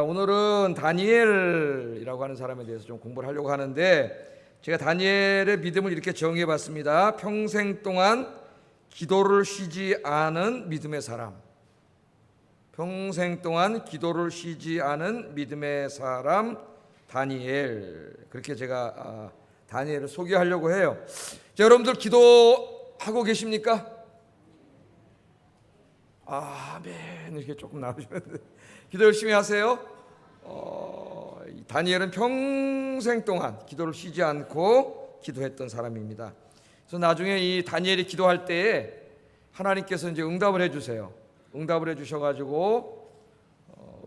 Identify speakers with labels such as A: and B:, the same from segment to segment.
A: 오늘은 다니엘이라고 하는 사람에 대해서 좀 공부를 하려고 하는데, 제가 다니엘의 믿음을 이렇게 정의해 봤습니다. 평생 동안 기도를 쉬지 않은 믿음의 사람. 평생 동안 기도를 쉬지 않은 믿음의 사람 다니엘. 그렇게 제가 다니엘을 소개하려고 해요. 자, 여러분들 기도하고 계십니까? 아멘. 이렇게 조금 나오시는데 기도 열심히 하세요. 다니엘은 평생 동안 기도를 쉬지 않고 기도했던 사람입니다. 그래서 나중에 이 다니엘이 기도할 때에 하나님께서 이제 응답을 해주세요. 응답을 해주셔가지고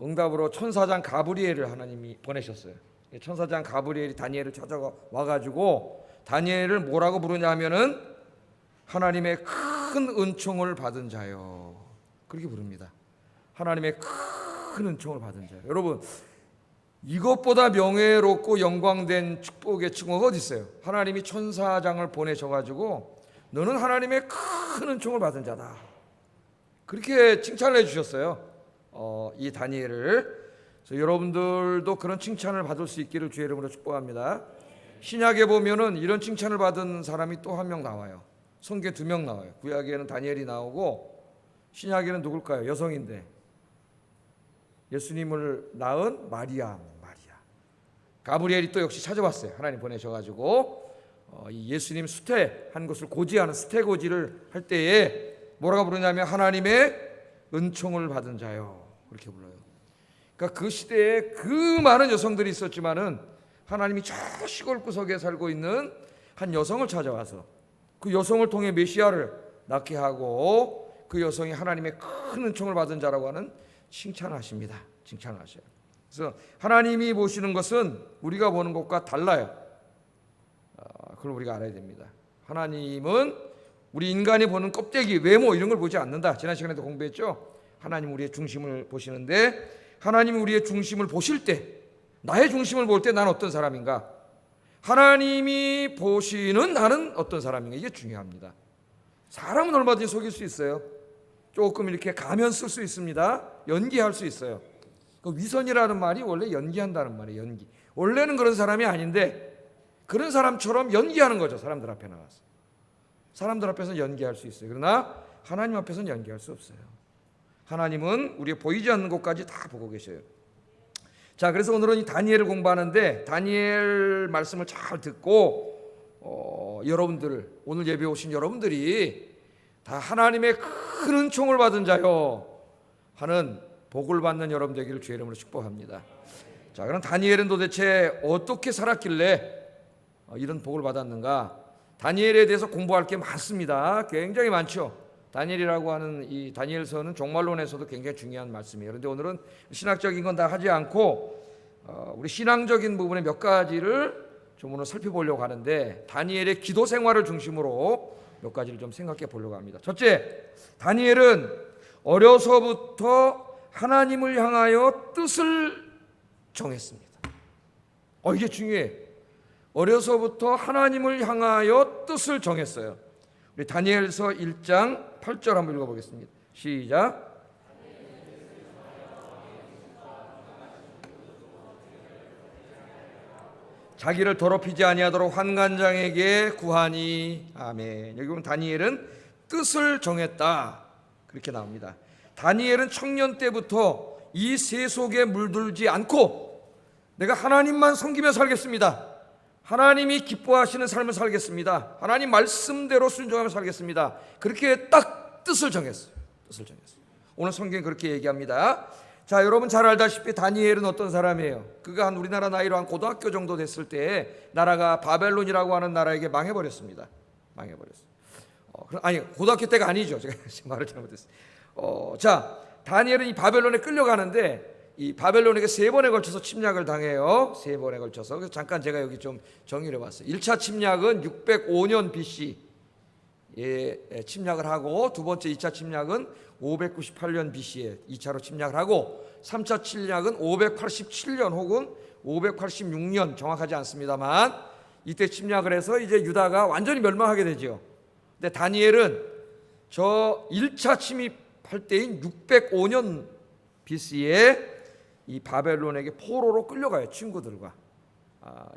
A: 응답으로 천사장 가브리엘을 하나님이 보내셨어요. 천사장 가브리엘이 다니엘을 찾아와가지고 다니엘을 뭐라고 부르냐면은 하나님의 큰 은총을 받은 자요. 그렇게 부릅니다. 하나님의 큰 은총을 받은 자요. 여러분, 이것보다 명예롭고 영광된 축복의 칭호가 어디 있어요? 하나님이 천사장을 보내셔가지고 너는 하나님의 큰 은총을 받은 자다. 그렇게 칭찬을 해주셨어요. 이 다니엘을. 그래서 여러분들도 그런 칭찬을 받을 수 있기를 주의 이름으로 축복합니다. 신약에 보면은 이런 칭찬을 받은 사람이 또 한 명 나와요. 성경에 2명 나와요. 구약에는 다니엘이 나오고 신약에는 누굴까요? 여성인데 예수님을 낳은 마리아. 가브리엘이 또 역시 찾아왔어요. 하나님 보내셔가지고 이 예수님 수태한 것을 고지하는 수태고지를 할 때에 뭐라고 부르냐면 하나님의 은총을 받은 자요. 그렇게 불러요. 그러니까 그 시대에 그 많은 여성들이 있었지만은 하나님이 저 시골 구석에 살고 있는 한 여성을 찾아와서 그 여성을 통해 메시아를 낳게 하고 그 여성이 하나님의 큰 은총을 받은 자라고 하는 칭찬하십니다. 칭찬하셔요. 그래서 하나님이 보시는 것은 우리가 보는 것과 달라요. 그걸 우리가 알아야 됩니다. 하나님은 우리 인간이 보는 껍데기, 외모 이런 걸 보지 않는다. 지난 시간에도 공부했죠. 하나님 우리의 중심을 보시는데, 하나님이 우리의 중심을 보실 때, 나의 중심을 볼 때 나는 어떤 사람인가? 하나님이 보시는 나는 어떤 사람인가? 이게 중요합니다. 사람은 얼마든지 속일 수 있어요. 조금 이렇게 가면 쓸 수 있습니다. 연기할 수 있어요. 그 위선이라는 말이 원래 연기한다는 말이에요. 연기. 원래는 그런 사람이 아닌데 그런 사람처럼 연기하는 거죠. 사람들 앞에 나가서. 사람들 앞에서는 연기할 수 있어요. 그러나 하나님 앞에서는 연기할 수 없어요. 하나님은 우리의 보이지 않는 것까지 다 보고 계셔요. 자, 그래서 오늘은 이 다니엘을 공부하는데, 다니엘 말씀을 잘 듣고 여러분들, 오늘 예배 오신 여러분들이 다 하나님의 큰 은총을 받은 자요 하는 복을 받는 여러분 되기를 주의 이름으로 축복합니다. 자, 그럼 다니엘은 도대체 어떻게 살았길래 이런 복을 받았는가? 다니엘에 대해서 공부할 게 많습니다. 굉장히 많죠. 다니엘이라고 하는 이 다니엘서는 종말론에서도 굉장히 중요한 말씀이에요. 그런데 오늘은 신학적인 건 다 하지 않고 우리 신앙적인 부분의 몇 가지를 좀 오늘 살펴보려고 하는데, 다니엘의 기도 생활을 중심으로 몇 가지를 좀 생각해 보려고 합니다. 첫째, 다니엘은 어려서부터 하나님을 향하여 뜻을 정했습니다. 이게 중요해. 어려서부터 하나님을 향하여 뜻을 정했어요. 우리 다니엘서 1장 8절 한번 읽어보겠습니다. 시작. 자기를 더럽히지 아니하도록 환관장에게 구하니. 아멘. 여기 보면 다니엘은 뜻을 정했다. 그렇게 나옵니다. 다니엘은 청년 때부터 이 세속에 물들지 않고 내가 하나님만 섬기며 살겠습니다. 하나님이 기뻐하시는 삶을 살겠습니다. 하나님 말씀대로 순종하며 살겠습니다. 그렇게 딱 뜻을 정했어요. 뜻을 정했어요. 오늘 성경이 그렇게 얘기합니다. 자, 여러분 잘 알다시피 다니엘은 어떤 사람이에요? 그가 한 우리나라 나이로 한 고등학교 정도 됐을 때 나라가 바벨론이라고 하는 나라에게 망해버렸습니다. 망해버렸어요. 아니, 고등학교 때가 아니죠. 제가 말을 잘못했어요. 자, 다니엘은 이 바벨론에 끌려가는데 이 바벨론에게 3번에 걸쳐서 침략을 당해요. 3번에 걸쳐서. 그래서 잠깐 제가 여기 좀 정리를 해봤어요. 1차 침략은 605년 BC에 침략을 하고, 두 번째 2차 침략은 598년 BC에 2차로 침략을 하고, 3차 침략은 587년 혹은 586년 정확하지 않습니다만 이때 침략을 해서 이제 유다가 완전히 멸망하게 되죠. 근데 다니엘은 저 1차 침입할 때인 605년 BC에 이 바벨론에게 포로로 끌려가요. 친구들과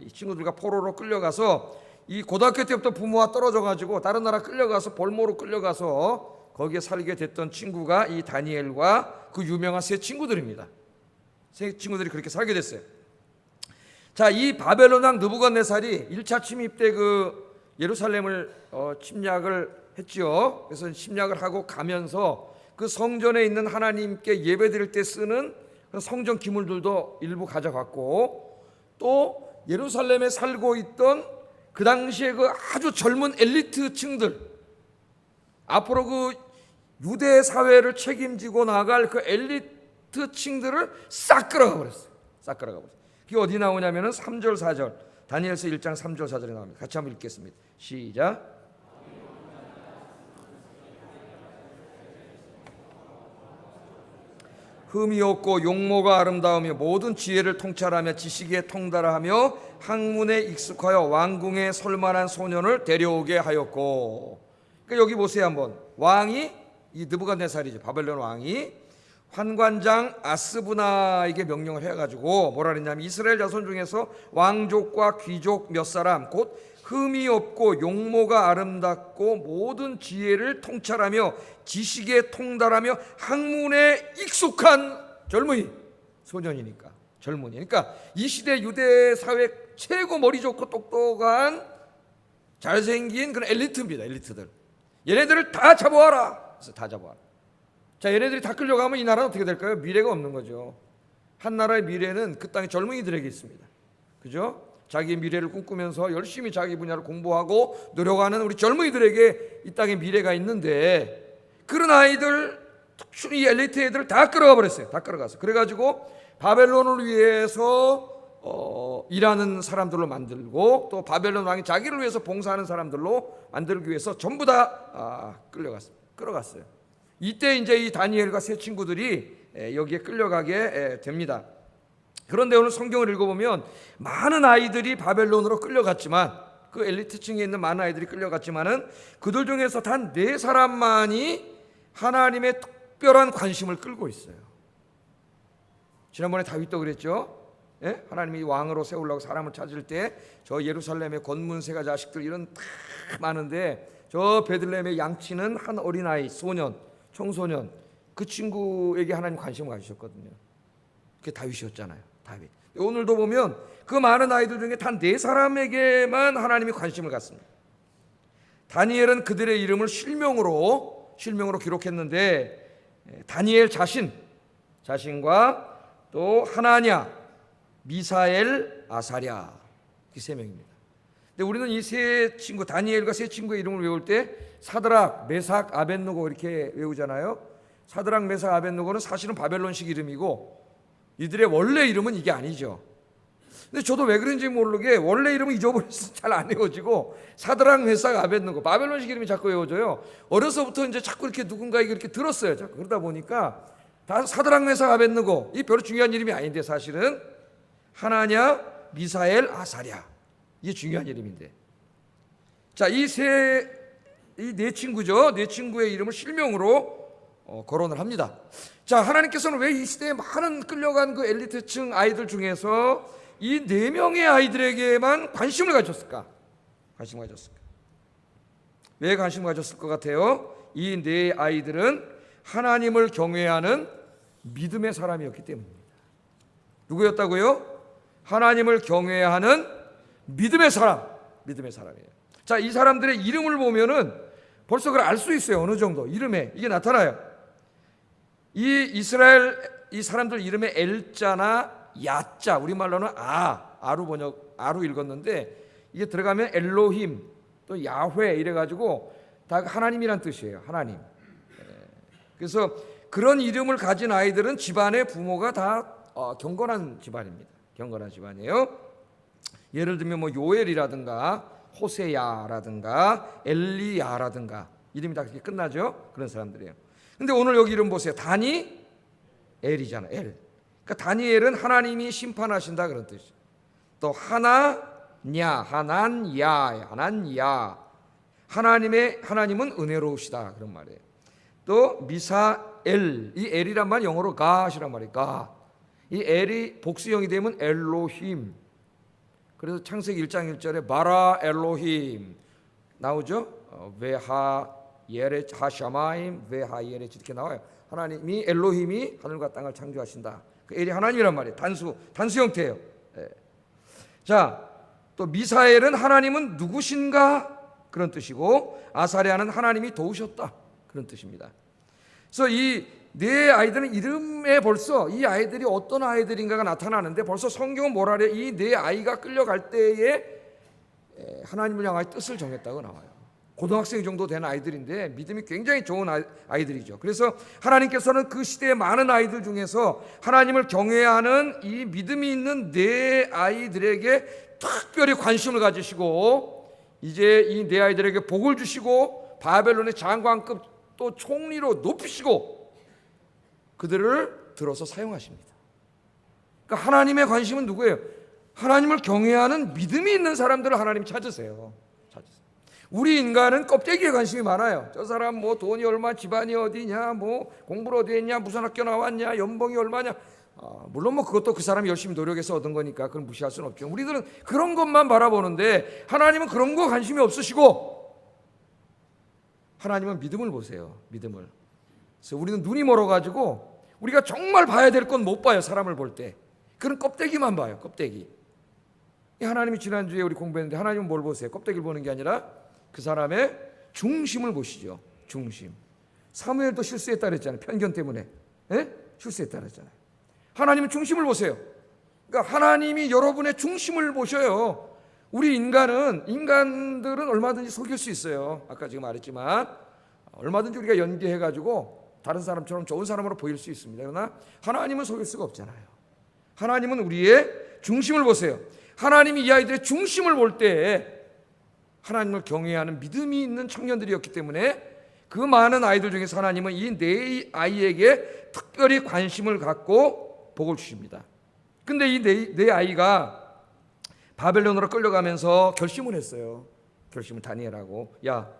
A: 이 친구들과 포로로 끌려가서 이 고등학교 때부터 부모와 떨어져 가지고 다른 나라 끌려가서 볼모로 끌려가서 거기에 살게 됐던 친구가 이 다니엘과 그 유명한 세 친구들입니다. 세 친구들이 그렇게 살게 됐어요. 자, 이 바벨론 왕 느부갓네살이 1차 침입 때 그 예루살렘을 침략을 했죠. 그래서 침략을 하고 가면서 그 성전에 있는 하나님께 예배드릴 때 쓰는 성전 기물들도 일부 가져갔고, 또 예루살렘에 살고 있던 그 당시에 그 아주 젊은 엘리트층들, 앞으로 그 유대 사회를 책임지고 나갈 그 엘리트층들을 싹 끌어가 버렸어요. 싹 끌어가 버렸어요. 그게 어디 나오냐면은 3절 4절, 다니엘서 1장 3절 4절에 나옵니다. 같이 한번 읽겠습니다. 시작. 흠이 없고 용모가 아름다우며 모든 지혜를 통찰하며 지식에 통달하며 학문에 익숙하여 왕궁에 설만한 소년을 데려오게 하였고. 그러니까 여기 보세요 한번. 왕이 이 느부갓네살이죠. 바벨론 왕이 환관장 아스부나에게 명령을 해가지고 뭐라 그랬냐면 이스라엘 자손 중에서 왕족과 귀족 몇 사람 곧 흠이 없고 용모가 아름답고 모든 지혜를 통찰하며 지식에 통달하며 학문에 익숙한 젊은이, 소년이니까 젊은이. 그러니까 이 시대 유대 사회 최고 머리 좋고 똑똑한 잘생긴 그런 엘리트입니다. 엘리트들. 얘네들을 다 잡아와라. 그래서 다 잡아와라. 자, 얘네들이 다 끌려가면 이 나라는 어떻게 될까요? 미래가 없는 거죠. 한 나라의 미래는 그 땅의 젊은이들에게 있습니다. 그죠? 자기 미래를 꿈꾸면서 열심히 자기 분야를 공부하고 노력하는 우리 젊은이들에게 이 땅에 미래가 있는데, 그런 아이들, 특히 엘리트 애들을 다 끌어가 버렸어요. 다 끌어가서. 그래가지고 바벨론을 위해서 일하는 사람들로 만들고, 또 바벨론 왕이 자기를 위해서 봉사하는 사람들로 만들기 위해서 전부 다 끌어갔어요. 이때 이제 이 다니엘과 세 친구들이 여기에 끌려가게 됩니다. 그런데 오늘 성경을 읽어보면 많은 아이들이 바벨론으로 끌려갔지만, 그 엘리트층에 있는 많은 아이들이 끌려갔지만은 그들 중에서 단 4사람만이 하나님의 특별한 관심을 끌고 있어요. 지난번에 다윗도 그랬죠. 예? 하나님이 왕으로 세우려고 사람을 찾을 때 저 예루살렘의 권문세가 자식들 이런 다 많은데, 저 베들레헴에 양치는 한 어린아이, 소년, 청소년, 그 친구에게 하나님 관심을 가지셨거든요. 그게 다윗이었잖아요. 다윗. 오늘도 보면 그 많은 아이들 중에 단 4사람에게만 하나님이 관심을 갖습니다. 다니엘은 그들의 이름을 실명으로 기록했는데, 다니엘 자신과 또 하나냐, 미사엘, 아사랴, 이 3명입니다. 근데 우리는 이 세 친구, 다니엘과 세 친구의 이름을 외울 때 사드락, 메삭, 아벳느고 이렇게 외우잖아요. 사드락, 메삭, 아벳느고는 사실은 바벨론식 이름이고 이들의 원래 이름은 이게 아니죠. 근데 저도 왜 그런지 모르게 원래 이름은 잊어버려서 잘 안 외워지고 사드락, 메삭, 아벳느고 바벨론식 이름이 자꾸 외워져요. 어려서부터 이제 자꾸 이렇게 누군가에게 이렇게 들었어요. 자꾸 그러다 보니까 다 사드락, 메삭, 아벳느고, 이 별로 중요한 이름이 아닌데 사실은 하나냐, 미사엘, 아사랴, 이게 중요한 이름인데, 자, 이 네 친구죠. 네 친구의 이름을 실명으로 거론을 합니다. 자, 하나님께서는 왜 이 시대에 많은 끌려간 그 엘리트층 아이들 중에서 이 4명의 아이들에게만 관심을 가졌을까? 왜 관심을 가졌을 것 같아요? 이 4 아이들은 하나님을 경외하는 믿음의 사람이었기 때문입니다. 누구였다고요? 하나님을 경외하는 믿음의 사람이에요. 자, 이 사람들의 이름을 보면은 벌써 그걸 알 수 있어요. 어느 정도 이름에 이게 나타나요. 이 이스라엘 이 사람들 이름에 엘자나 야자, 우리말로는 아루 읽었는데, 이게 들어가면 엘로힘, 또 야훼 이래가지고 다 하나님이란 뜻이에요. 하나님. 그래서 그런 이름을 가진 아이들은 집안의 부모가 다 경건한 집안입니다. 경건한 집안이에요. 예를 들면 뭐 요엘이라든가 호세야라든가 엘리야라든가 이름이 다 그렇게 끝나죠. 그런 사람들이에요. 근데 오늘 여기 이름 보세요. 다니엘이잖아. 엘. 그러니까 다니엘은 하나님이 심판하신다 그런 뜻이에요. 또 하나냐, 하난야. 하나님은 은혜로우시다 그런 말이에요. 또 미사엘, 이 엘이란 말 영어로 God이란 말이에요. God. 이 엘이 복수형이 되면 엘로힘. 그래서 창세기 1장 1절에 바라 엘로힘 나오죠. 베하 예레 하샤마임 베하 예레 이렇게 나와요. 하나님이 엘로힘이 하늘과 땅을 창조하신다. 그 엘이 하나님이란 말이에요. 단수 형태예요. 자, 또 미사엘은 하나님은 누구신가 그런 뜻이고, 아사랴는 하나님이 도우셨다 그런 뜻입니다. 그래서 이 네 아이들은 이름에 벌써 이 아이들이 어떤 아이들인가가 나타나는데, 벌써 성경은 뭐라 그래요? 이 네 아이가 끌려갈 때에 하나님을 향하여 뜻을 정했다고 나와요. 고등학생 정도 된 아이들인데 믿음이 굉장히 좋은 아이들이죠. 그래서 하나님께서는 그 시대의 많은 아이들 중에서 하나님을 경외하는 이 믿음이 있는 네 아이들에게 특별히 관심을 가지시고, 이제 이 네 아이들에게 복을 주시고 바벨론의 장관급 또 총리로 높이시고 그들을 들어서 사용하십니다. 그러니까 하나님의 관심은 누구예요? 하나님을 경외하는 믿음이 있는 사람들을 하나님이 찾으세요. 우리 인간은 껍데기에 관심이 많아요. 저 사람 뭐 돈이 얼마, 집안이 어디냐, 뭐 공부를 어디 했냐, 무슨 학교 나왔냐, 연봉이 얼마냐. 물론 뭐 그것도 그 사람이 열심히 노력해서 얻은 거니까 그건 무시할 수는 없죠. 우리들은 그런 것만 바라보는데 하나님은 그런 거 관심이 없으시고, 하나님은 믿음을 보세요. 믿음을. 그래서 우리는 눈이 멀어가지고 우리가 정말 봐야 될 건 못 봐요. 사람을 볼 때 그런 껍데기만 봐요. 껍데기. 하나님이 지난주에 우리 공부했는데 하나님은 뭘 보세요? 껍데기를 보는 게 아니라 그 사람의 중심을 보시죠. 중심. 사무엘도 실수했다 그랬잖아요. 편견 때문에 실수했다 그랬잖아요. 하나님은 중심을 보세요. 그러니까 하나님이 여러분의 중심을 보셔요. 우리 인간들은 얼마든지 속일 수 있어요. 아까 지금 말했지만 얼마든지 우리가 연기해가지고 다른 사람처럼 좋은 사람으로 보일 수 있습니다. 그러나 하나님은 속일 수가 없잖아요. 하나님은 우리의 중심을 보세요. 하나님이 이 아이들의 중심을 볼 때 하나님을 경외하는 믿음이 있는 청년들이었기 때문에 그 많은 아이들 중에서 하나님은 이 네 아이에게 특별히 관심을 갖고 복을 주십니다. 근데 이 네 아이가 바벨론으로 끌려가면서 결심을 했어요. 결심을 다니엘하고, 야,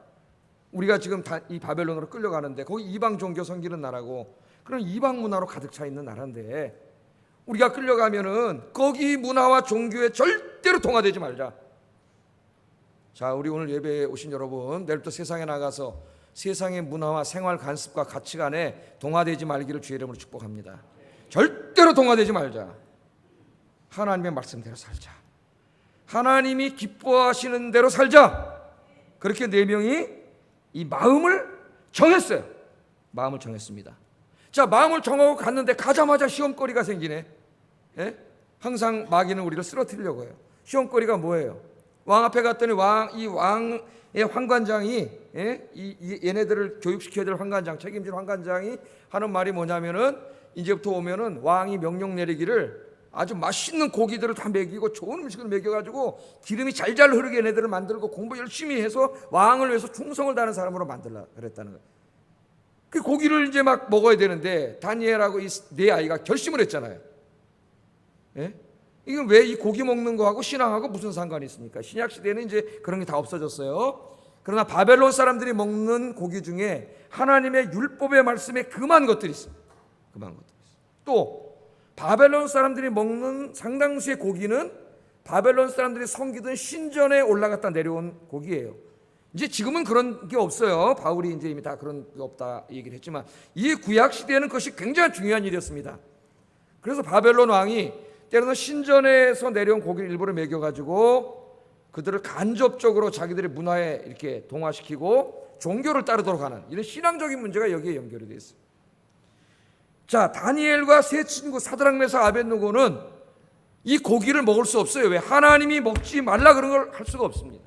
A: 우리가 지금 이 바벨론으로 끌려가는데 거기 이방 종교 섬기는 나라고, 그런 이방 문화로 가득 차 있는 나라인데 우리가 끌려가면은 거기 문화와 종교에 절대로 동화되지 말자. 자, 우리 오늘 예배에 오신 여러분, 내일부터 세상에 나가서 세상의 문화와 생활 관습과 가치관에 동화되지 말기를 주의 이름으로 축복합니다. 절대로 동화되지 말자. 하나님의 말씀대로 살자. 하나님이 기뻐하시는 대로 살자. 그렇게 네 명이 이 마음을 정했어요. 마음을 정했습니다. 자, 마음을 정하고 갔는데 가자마자 시험거리가 생기네. 항상 마귀는 우리를 쓰러뜨리려고 해요. 시험거리가 뭐예요? 왕 앞에 갔더니 이 왕의 환관장이, 얘네들을 교육시켜야 될 환관장, 책임질 환관장이 하는 말이 뭐냐면은, 이제부터 오면은 왕이 명령 내리기를 아주 맛있는 고기들을 다 먹이고 좋은 음식을 먹여가지고 기름이 잘잘 흐르게 얘네들을 만들고 공부 열심히 해서 왕을 위해서 충성을 다하는 사람으로 만들라 그랬다는 거예요. 그 고기를 이제 막 먹어야 되는데 다니엘하고 이 네 아이가 결심을 했잖아요. 이건 왜 이 고기 먹는 거하고 신앙하고 무슨 상관이 있습니까? 신약 시대는 이제 그런 게 다 없어졌어요. 그러나 바벨론 사람들이 먹는 고기 중에 하나님의 율법의 말씀에 금한 것들이 있어요. 금한 것들이 있어요. 또 바벨론 사람들이 먹는 상당수의 고기는 바벨론 사람들이 섬기던 신전에 올라갔다 내려온 고기예요. 이제 지금은 그런 게 없어요. 바울이 이제 이미 다 그런 게 없다 얘기를 했지만, 이 구약 시대에는 그것이 굉장히 중요한 일이었습니다. 그래서 바벨론 왕이 때로는 신전에서 내려온 고기를 일부러 먹여가지고 그들을 간접적으로 자기들의 문화에 이렇게 동화시키고 종교를 따르도록 하는 이런 신앙적인 문제가 여기에 연결이 되어 있어요. 자, 다니엘과 세 친구 사드락 메삭 아벳느고는 이 고기를 먹을 수 없어요. 왜? 하나님이 먹지 말라 그런 걸 할 수가 없습니다.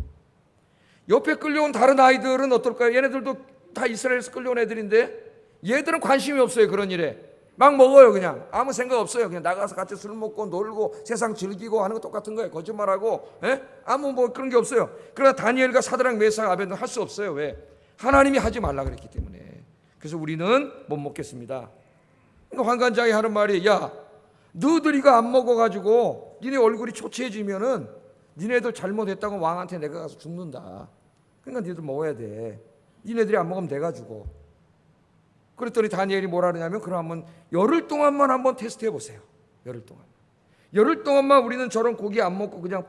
A: 옆에 끌려온 다른 아이들은 어떨까요? 얘네들도 다 이스라엘에서 끌려온 애들인데 얘들은 관심이 없어요. 그런 일에 막 먹어요. 그냥 아무 생각 없어요. 그냥 나가서 같이 술 먹고 놀고 세상 즐기고 하는 거 똑같은 거예요. 거짓말하고 아무 뭐 그런 게 없어요. 그러나 다니엘과 사드락 메삭 아벳느고 할 수 없어요. 왜? 하나님이 하지 말라 그랬기 때문에. 그래서 우리는 못 먹겠습니다. 그러니까 환관장이 하는 말이, 야, 너들 이거 안 먹어가지고 니네 얼굴이 초췌해지면은 니네들 잘못했다고 왕한테 내가 가서 죽는다. 그러니까 니네들 먹어야 돼. 니네들이 안 먹으면 내가 죽어. 그랬더니 다니엘이 뭐라 그러냐면, 그럼 한번 열흘 동안만 한번 테스트 해보세요. 열흘 동안만 우리는 저런 고기 안 먹고 그냥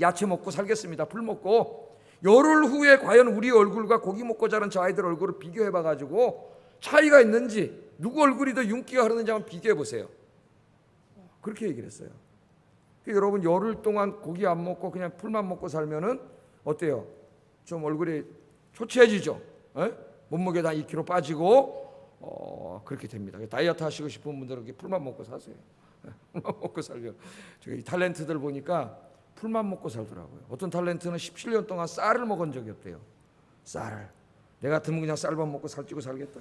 A: 야채 먹고 살겠습니다. 풀 먹고. 열흘 후에 과연 우리 얼굴과 고기 먹고 자란 저 아이들 얼굴을 비교해 봐가지고 차이가 있는지, 누구 얼굴이 더 윤기가 흐르는지 한번 비교해 보세요. 그렇게 얘기를 했어요. 여러분, 열흘 동안 고기 안 먹고 그냥 풀만 먹고 살면은 어때요? 좀 얼굴이 초췌해지죠. 몸무게도 한 2kg 빠지고 그렇게 됩니다. 다이어트 하시고 싶은 분들은 풀만 먹고 사세요. 풀만 먹고 살면, 저기 탤런트들 보니까 풀만 먹고 살더라고요. 어떤 탤런트는 17년 동안 쌀을 먹은 적이 없대요. 쌀을. 내 같으면 그냥 쌀만 먹고 살찌고 살겠다.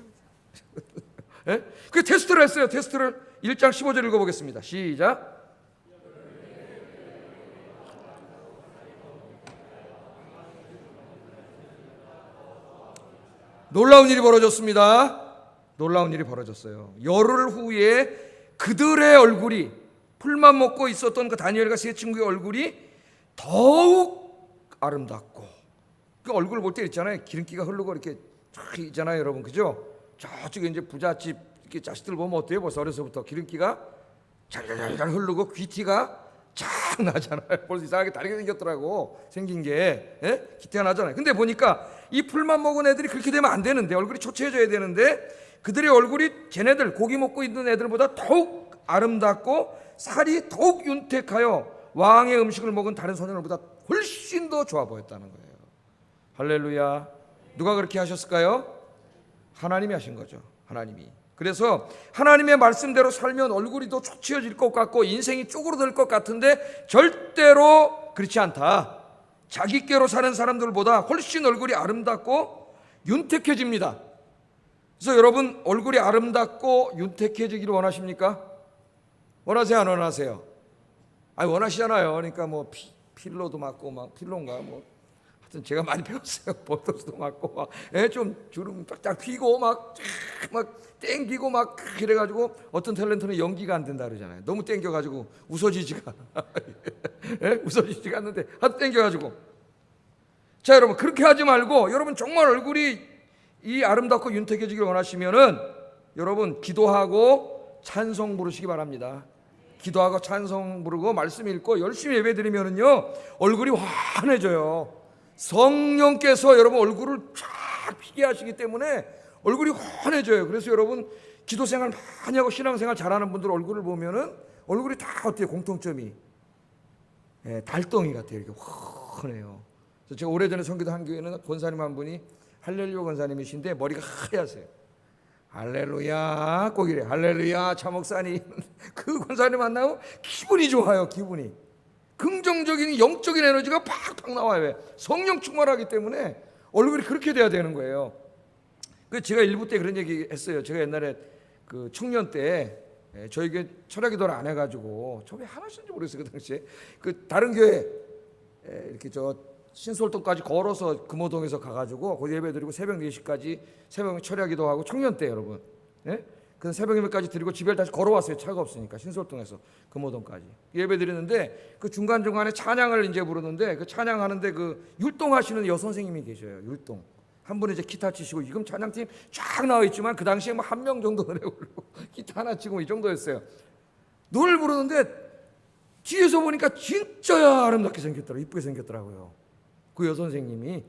A: 그 테스트를 했어요. 테스트를 1장 15절 읽어보겠습니다. 시작. 놀라운 일이 벌어졌습니다. 놀라운 일이 벌어졌어요. 열흘 후에 그들의 얼굴이, 풀만 먹고 있었던 그 다니엘과 세 친구의 얼굴이 더욱 아름답고, 그 얼굴 볼 때 있잖아요. 기름기가 흐르고 이렇게 쫙 있잖아요, 여러분. 그죠? 저쪽에 이제 부잣집 이렇게 자식들 보면 어때요? 벌써 어려서부터 기름기가 잘잘 흐르고 귀티가 쫙 나잖아요. 벌써 이상하게 다르게 생겼더라고. 생긴 게 기티가 나잖아요. 근데 보니까 이 풀만 먹은 애들이 그렇게 되면 안 되는데, 얼굴이 초췌해져야 되는데, 그들의 얼굴이 쟤네들 고기 먹고 있는 애들보다 더욱 아름답고 살이 더욱 윤택하여 왕의 음식을 먹은 다른 소년들보다 훨씬 더 좋아 보였다는 거예요. 할렐루야. 누가 그렇게 하셨을까요? 하나님이 하신 거죠. 하나님이. 그래서 하나님의 말씀대로 살면 얼굴이 더 초췌해질 것 같고 인생이 쪼그러들 것 같은데 절대로 그렇지 않다. 자기께로 사는 사람들보다 훨씬 얼굴이 아름답고 윤택해집니다. 그래서 여러분, 얼굴이 아름답고 윤택해지기를 원하십니까? 원하세요, 안 원하세요? 원하시잖아요. 그러니까 뭐 필러도 맞고, 막 필러인가 뭐 하여튼 제가 많이 배웠어요. 보톡스도 맞고 막 좀 주름 쫙쫙 피고 막 땡기고 막 이래가지고, 어떤 탤런트는 연기가 안 된다 그러잖아요. 너무 땡겨가지고 웃어지지가 웃어지지가 않는데 하도 땡겨가지고. 자, 여러분, 그렇게 하지 말고, 여러분 정말 얼굴이 이 아름답고 윤택해지길 원하시면은 여러분 기도하고 찬송 부르시기 바랍니다. 기도하고 찬송 부르고 말씀 읽고 열심히 예배드리면은요 얼굴이 환해져요. 성령께서 여러분 얼굴을 쫙 피게 하시기 때문에 얼굴이 환해져요. 그래서 여러분 기도 생활 많이 하고 신앙 생활 잘하는 분들 얼굴을 보면은 얼굴이 다 어때요? 공통점이 달덩이 같아요. 이렇게 환해요. 그래서 제가 오래전에 선교도 한 교회는 권사님 한 분이 할렐루야 권사님이신데 머리가 하얗어요. 할렐루야 꼭 이래. 할렐루야 차 목사님. 그 권사님 만나고 기분이 좋아요. 기분이 긍정적인 영적인 에너지가 팍팍 나와요. 왜? 성령 충만하기 때문에 얼굴이 그렇게 돼야 되는 거예요. 그 제가 일부 때 그런 얘기 했어요. 제가 옛날에 그 청년 때 저에게 철야기도를 안 해가지고 저 왜 하나씩인지 모르겠어요. 그 당시에 그 다른 교회 이렇게 저 신솔동까지 걸어서 금호동에서 가가지고 거기 예배드리고 새벽 4시까지 새벽 철야기도하고 청년 때 여러분, 그 새벽 예배까지 드리고 집에 다시 걸어왔어요. 차가 없으니까 신솔동에서 금호동까지 예배드리는데 그 중간 중간에 찬양을 이제 부르는데 그 찬양하는데 그 율동하시는 여선생님이 계셔요. 율동 한 분이 이제 기타 치시고 지금 찬양팀 쫙 나와 있지만 그 당시에 뭐 한 명 정도 노래 부르고 기타 하나 치고 이 정도였어요. 노래를 부르는데 뒤에서 보니까 진짜 아름답게 생겼더라고요. 이쁘게 생겼더라고요. 그 여선생님이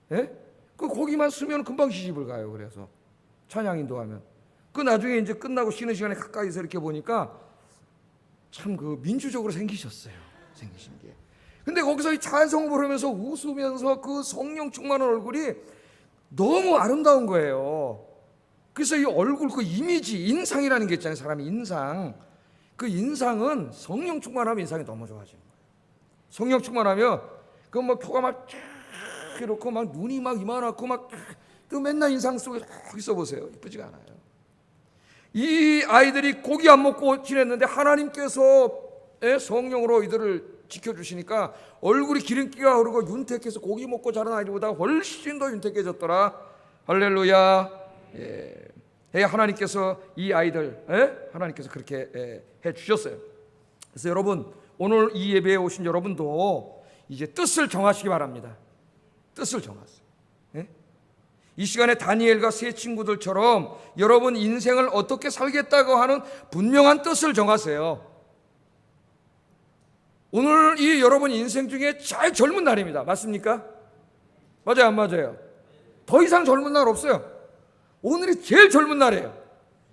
A: 그 거기만 쓰면 금방 시집을 가요. 그래서 찬양 인도하면 그 나중에 이제 끝나고 쉬는 시간에 가까이서 이렇게 보니까 참 그 민주적으로 생기신 게. 근데 거기서 이 찬송 부르면서 웃으면서 그 성령 충만한 얼굴이 너무 아름다운 거예요. 그래서 이 얼굴 그 이미지, 인상이라는 게 있잖아요. 사람의 인상. 그 인상은 성령 충만하면 인상이 너무 좋아지는 거예요. 성령 충만하면 그 뭐 표가 막 쫙 이렇고 막 눈이 막 이만하고 막 또 맨날 인상 속에 쫙 있어 보세요. 이쁘지가 않아요. 이 아이들이 고기 안 먹고 지냈는데 하나님께서 성령으로 이들을 지켜주시니까 얼굴이 기름기가 흐르고 윤택해서 고기 먹고 자란 아이들보다 훨씬 더 윤택해졌더라. 할렐루야. 하나님께서 이 아이들 하나님께서 그렇게 해주셨어요. 그래서 여러분 오늘 이 예배에 오신 여러분도 이제 뜻을 정하시기 바랍니다. 뜻을 정하세요. 이 시간에 다니엘과 세 친구들처럼 여러분 인생을 어떻게 살겠다고 하는 분명한 뜻을 정하세요. 오늘 이 여러분 인생 중에 제일 젊은 날입니다. 맞습니까? 맞아요, 안 맞아요? 더 이상 젊은 날 없어요. 오늘이 제일 젊은 날이에요.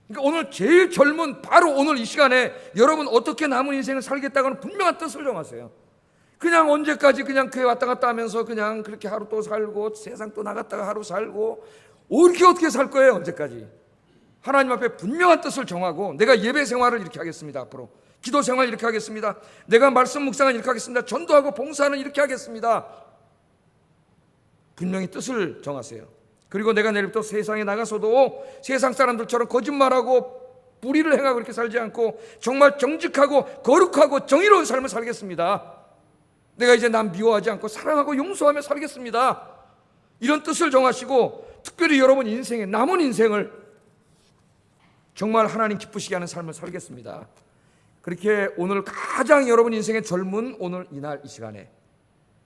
A: 그러니까 오늘 제일 젊은 바로 오늘 이 시간에 여러분 어떻게 남은 인생을 살겠다고는 분명한 뜻을 정하세요. 그냥 언제까지 그냥 교회 왔다 갔다 하면서 그냥 그렇게 하루 또 살고 세상 또 나갔다가 하루 살고 이렇게 어떻게 살 거예요? 언제까지? 하나님 앞에 분명한 뜻을 정하고 내가 예배 생활을 이렇게 하겠습니다. 앞으로 기도 생활 이렇게 하겠습니다. 내가 말씀 묵상을 이렇게 하겠습니다. 전도하고 봉사는 이렇게 하겠습니다. 분명히 뜻을 정하세요. 그리고 내가 내일부터 세상에 나가서도 세상 사람들처럼 거짓말하고 불의를 행하고 이렇게 살지 않고 정말 정직하고 거룩하고 정의로운 삶을 살겠습니다. 내가 이제 남 미워하지 않고 사랑하고 용서하며 살겠습니다. 이런 뜻을 정하시고 특별히 여러분 인생에 남은 인생을 정말 하나님 기쁘시게 하는 삶을 살겠습니다. 그렇게 오늘 가장 여러분 인생의 젊은 오늘 이날 이 시간에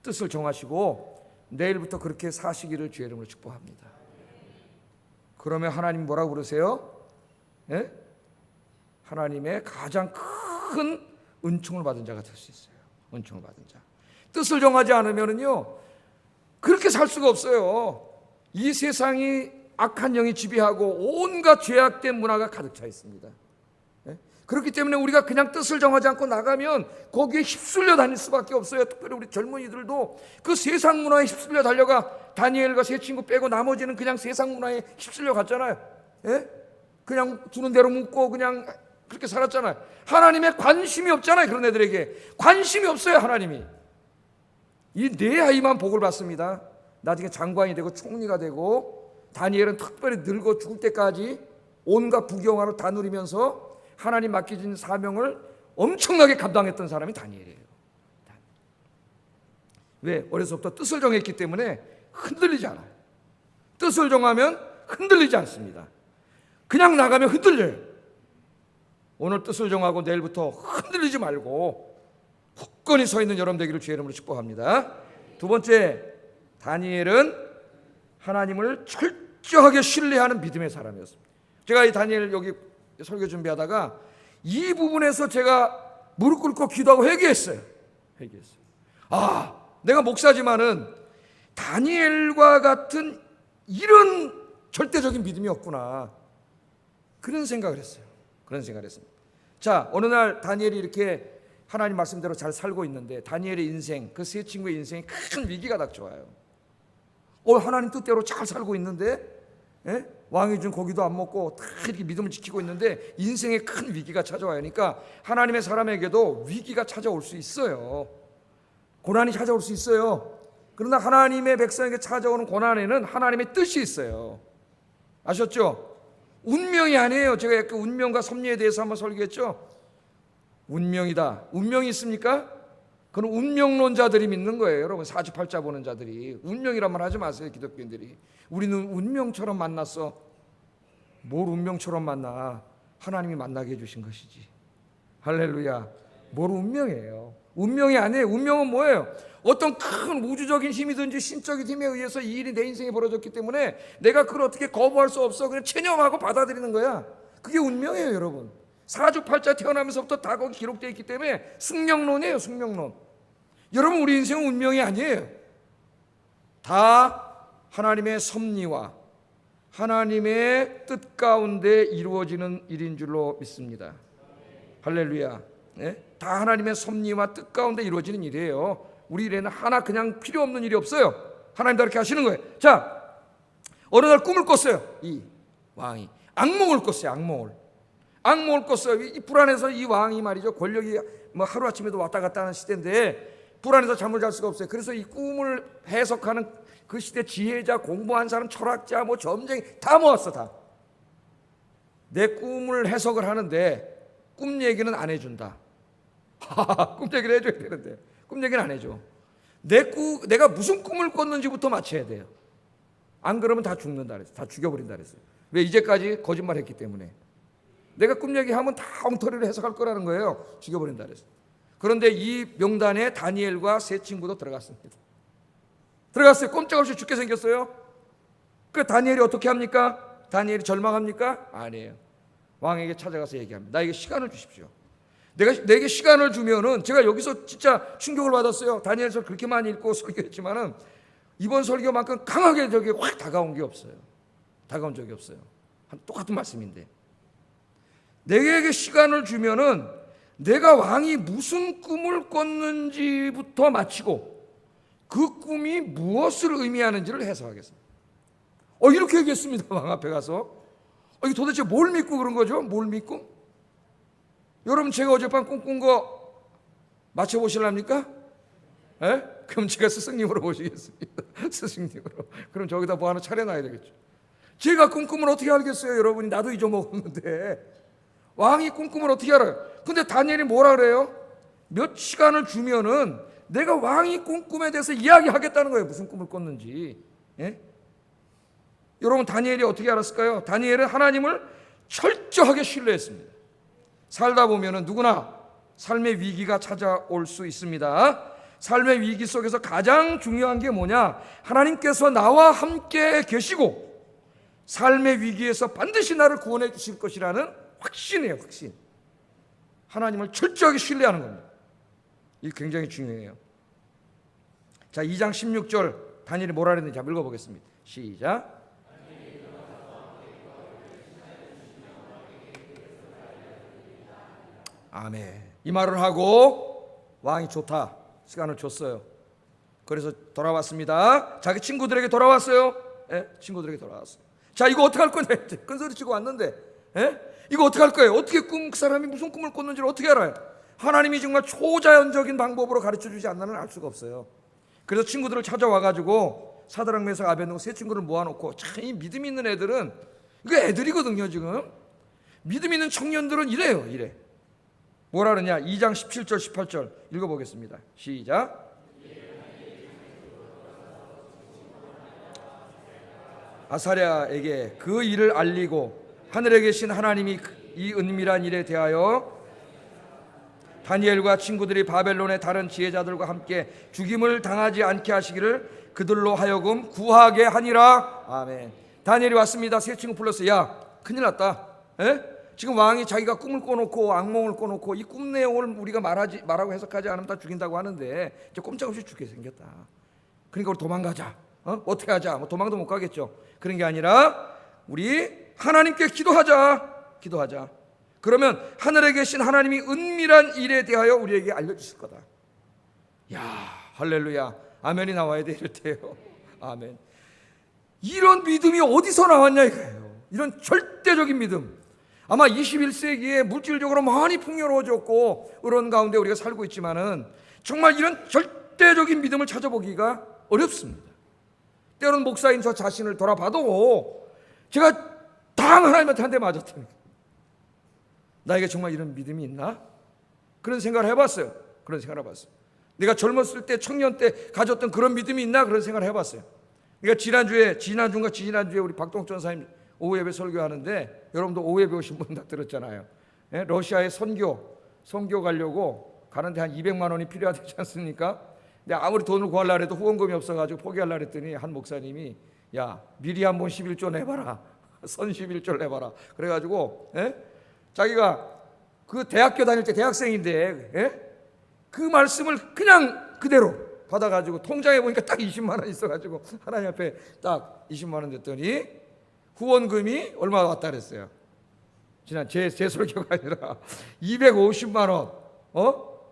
A: 뜻을 정하시고 내일부터 그렇게 사시기를 주의 이름으로 축복합니다. 그러면 하나님 뭐라고 그러세요? 예? 하나님의 가장 큰 은총을 받은 자가 될 수 있어요. 은총을 받은 자. 뜻을 정하지 않으면요 그렇게 살 수가 없어요. 이 세상이 악한 영이 지배하고 온갖 죄악된 문화가 가득 차 있습니다. 예? 그렇기 때문에 우리가 그냥 뜻을 정하지 않고 나가면 거기에 휩쓸려 다닐 수밖에 없어요. 특별히 우리 젊은이들도 그 세상 문화에 휩쓸려 달려가 다니엘과 세 친구 빼고 나머지는 그냥 세상 문화에 휩쓸려 갔잖아요. 예? 그냥 주는 대로 묵고 그냥 그렇게 살았잖아요. 하나님의 관심이 없잖아요. 그런 애들에게 관심이 없어요. 하나님이 이 네 아이만 복을 받습니다. 나중에 장관이 되고 총리가 되고 다니엘은 특별히 늙어 죽을 때까지 온갖 부귀영화를 다 누리면서 하나님 맡겨진 사명을 엄청나게 감당했던 사람이 다니엘이에요. 왜? 어려서부터 뜻을 정했기 때문에 흔들리지 않아요. 뜻을 정하면 흔들리지 않습니다. 그냥 나가면 흔들려요. 오늘 뜻을 정하고 내일부터 흔들리지 말고 굳건히 서 있는 여러분 되기를 주의 이름으로 축복합니다. 두 번째, 다니엘은 하나님을 철저하게 신뢰하는 믿음의 사람이었습니다. 제가 이 다니엘 여기 설교 준비하다가 이 부분에서 제가 무릎 꿇고 기도하고 회개했어요. 내가 목사지만은 다니엘과 같은 이런 절대적인 믿음이 없구나. 그런 생각을 했어요. 자, 어느 날 다니엘이 이렇게 하나님 말씀대로 잘 살고 있는데 다니엘의 인생, 그 세 친구의 인생에 큰 위기가 닥쳐와요. 하나님 뜻대로 잘 살고 있는데 왕이 준 고기도 안 먹고 다 이렇게 믿음을 지키고 있는데 인생에 큰 위기가 찾아와요. 그러니까 하나님의 사람에게도 위기가 찾아올 수 있어요. 고난이 찾아올 수 있어요. 그러나 하나님의 백성에게 찾아오는 고난에는 하나님의 뜻이 있어요. 아셨죠? 운명이 아니에요. 제가 그 운명과 섭리에 대해서 한번 설교했죠. 운명이다. 운명이 있습니까? 그건 운명론자들이 믿는 거예요. 여러분 사주팔자 보는 자들이 운명이란 말 하지 마세요. 기독교인들이 우리는 운명처럼 만났어. 뭘 운명처럼 만나? 하나님이 만나게 해주신 것이지. 할렐루야. 뭘 운명이에요. 운명이 아니에요. 운명은 뭐예요? 어떤 큰 우주적인 힘이든지 신적인 힘에 의해서 이 일이 내 인생에 벌어졌기 때문에 내가 그걸 어떻게 거부할 수 없어. 그냥 체념하고 받아들이는 거야. 그게 운명이에요. 여러분 사주팔자 태어나면서부터 다 거기 기록되어 있기 때문에 숙명론이에요. 숙명론. 여러분 우리 인생은 운명이 아니에요. 다 하나님의 섭리와 하나님의 뜻 가운데 이루어지는 일인 줄로 믿습니다. 할렐루야. 네? 다 하나님의 섭리와 뜻 가운데 이루어지는 일이에요. 우리 일에는 하나 그냥 필요 없는 일이 없어요. 하나님 다 이렇게 하시는 거예요. 자, 어느 날 꿈을 꿨어요. 이 왕이 악몽을 꿨어요. 악몽을 꿨어요. 이 불안해서 이 왕이 말이죠. 권력이 뭐 하루아침에도 왔다 갔다 하는 시대인데 불안해서 잠을 잘 수가 없어요. 그래서 이 꿈을 해석하는 그 시대 지혜자, 공부한 사람, 철학자, 뭐 점쟁이 다 모았어. 다. 내 꿈을 해석을 하는데 꿈 얘기는 안 해준다. 꿈 얘기를 해줘야 되는데 꿈 얘기는 안 해줘. 내가 무슨 꿈을 꿨는지부터 맞춰야 돼요. 안 그러면 다 죽는다 그랬어요. 다 죽여버린다 그랬어요. 왜? 이제까지 거짓말했기 때문에. 내가 꿈 얘기하면 다 엉터리로 해석할 거라는 거예요. 죽여버린다 그랬어요. 그런데 이 명단에 다니엘과 세 친구도 들어갔습니다. 들어갔어요. 꼼짝없이 죽게 생겼어요. 그 다니엘이 어떻게 합니까? 다니엘이 절망합니까? 아니에요. 왕에게 찾아가서 얘기합니다. 나에게 시간을 주십시오. 내게 시간을 주면은, 제가 여기서 진짜 충격을 받았어요. 다니엘서 그렇게 많이 읽고 설교했지만은 이번 설교만큼 강하게 저게 확 다가온 게 없어요. 다가온 적이 없어요. 똑같은 말씀인데, 내게 시간을 주면은 내가 왕이 무슨 꿈을 꿨는지부터 마치고 그 꿈이 무엇을 의미하는지를 해석하겠습니다. 이렇게 얘기했습니다. 왕 앞에 가서. 이게 도대체 뭘 믿고 그런 거죠? 뭘 믿고? 여러분, 제가 어젯밤 꿈꾼 거 맞춰보실랍니까? 예? 그럼 제가 스승님으로 모시겠습니다. 스승님으로. 그럼 저기다 뭐 하나 차려놔야 되겠죠. 제가 꿈꾸면 어떻게 알겠어요? 여러분이 나도 잊어먹었는데. 왕이 꿈꾸면 어떻게 알아요? 근데 다니엘이 뭐라 그래요? 몇 시간을 주면은 내가 왕이 꾼 꿈에 대해서 이야기하겠다는 거예요. 무슨 꿈을 꿨는지. 예? 여러분, 다니엘이 어떻게 알았을까요? 다니엘은 하나님을 철저하게 신뢰했습니다. 살다 보면은 누구나 삶의 위기가 찾아올 수 있습니다. 삶의 위기 속에서 가장 중요한 게 뭐냐? 하나님께서 나와 함께 계시고 삶의 위기에서 반드시 나를 구원해 주실 것이라는 확신이에요. 확신. 하나님을 철저하게 신뢰하는 겁니다. 이게 굉장히 중요해요. 자, 2장 16절 다니엘이 뭐라 그랬는지 한번 읽어보겠습니다. 시작. 아멘. 이 말을 하고 왕이 좋다, 시간을 줬어요. 그래서 돌아왔습니다. 자기 친구들에게 돌아왔어요. 예? 친구들에게 돌아왔어요. 자, 이거 어떻게 할 거냐? 큰소리 치고 왔는데, 예? 이거 어떻게 할 거예요? 어떻게 그 사람이 무슨 꿈을 꿨는지를 어떻게 알아요? 하나님이 정말 초자연적인 방법으로 가르쳐 주지 않나는 알 수가 없어요. 그래서 친구들을 찾아와가지고 사드락 메삭 아벳네고 세 친구를 모아놓고, 참 이 믿음 있는 애들은, 이거 애들이거든요 지금. 믿음 있는 청년들은 이래요. 이래. 뭐라 그러냐? 2장 17절 18절 읽어보겠습니다. 시작. 아사랴에게 그 일을 알리고 하늘에 계신 하나님이 이 은밀한 일에 대하여 다니엘과 친구들이 바벨론의 다른 지혜자들과 함께 죽임을 당하지 않게 하시기를 그들로 하여금 구하게 하니라. 아멘. 다니엘이 왔습니다. 세 친구 불렀어요. 야, 큰일 났다. 에? 지금 왕이 자기가 꿈을 꿔놓고 악몽을 꿔놓고 이 꿈 내용을 우리가 말하고 해석하지 않으면 다 죽인다고 하는데 이제 꼼짝없이 죽게 생겼다. 그러니까 우리 도망가자. 어떻게 하자? 뭐 도망도 못 가겠죠. 그런 게 아니라 우리 하나님께 기도하자. 그러면 하늘에 계신 하나님이 은밀한 일에 대하여 우리에게 알려주실 거다. 야, 할렐루야. 아멘이 나와야 돼 이럴 때요. 아멘. 이런 믿음이 어디서 나왔냐 이거예요. 이런 절대적인 믿음. 아마 21세기에 물질적으로 많이 풍요로워졌고 그런 가운데 우리가 살고 있지만은 정말 이런 절대적인 믿음을 찾아보기가 어렵습니다. 때로는 목사인 저 자신을 돌아봐도 제가 당 하나님한테 한 대 맞았다니까. 나에게 정말 이런 믿음이 있나? 그런 생각을 해봤어요. 내가 젊었을 때, 청년 때 가졌던 그런 믿음이 있나? 그런 생각을 해봤어요. 그러니까 지난주에 우리 박동천 선생님 오후 예배 설교하는데, 여러분도 오후 예배 오신 분 다 들었잖아요. 예? 러시아에 선교 가려고 가는데 한 200만 원이 필요하지 않습니까? 근데 아무리 돈을 구하려고 해도 후원금이 없어가지고 포기하려고 했더니 한 목사님이 야, 미리 한번 11조 내봐라. 선 11조를 내봐라. 그래가지고 자기가 그 대학교 다닐 때 대학생인데 그 말씀을 그냥 그대로 받아가지고 통장에 보니까 딱 20만 원 있어가지고 하나님 앞에 딱 20만 원 냈더니 후원금이 얼마 왔다 그랬어요. 지난 제 설교가 아니라 250만 원.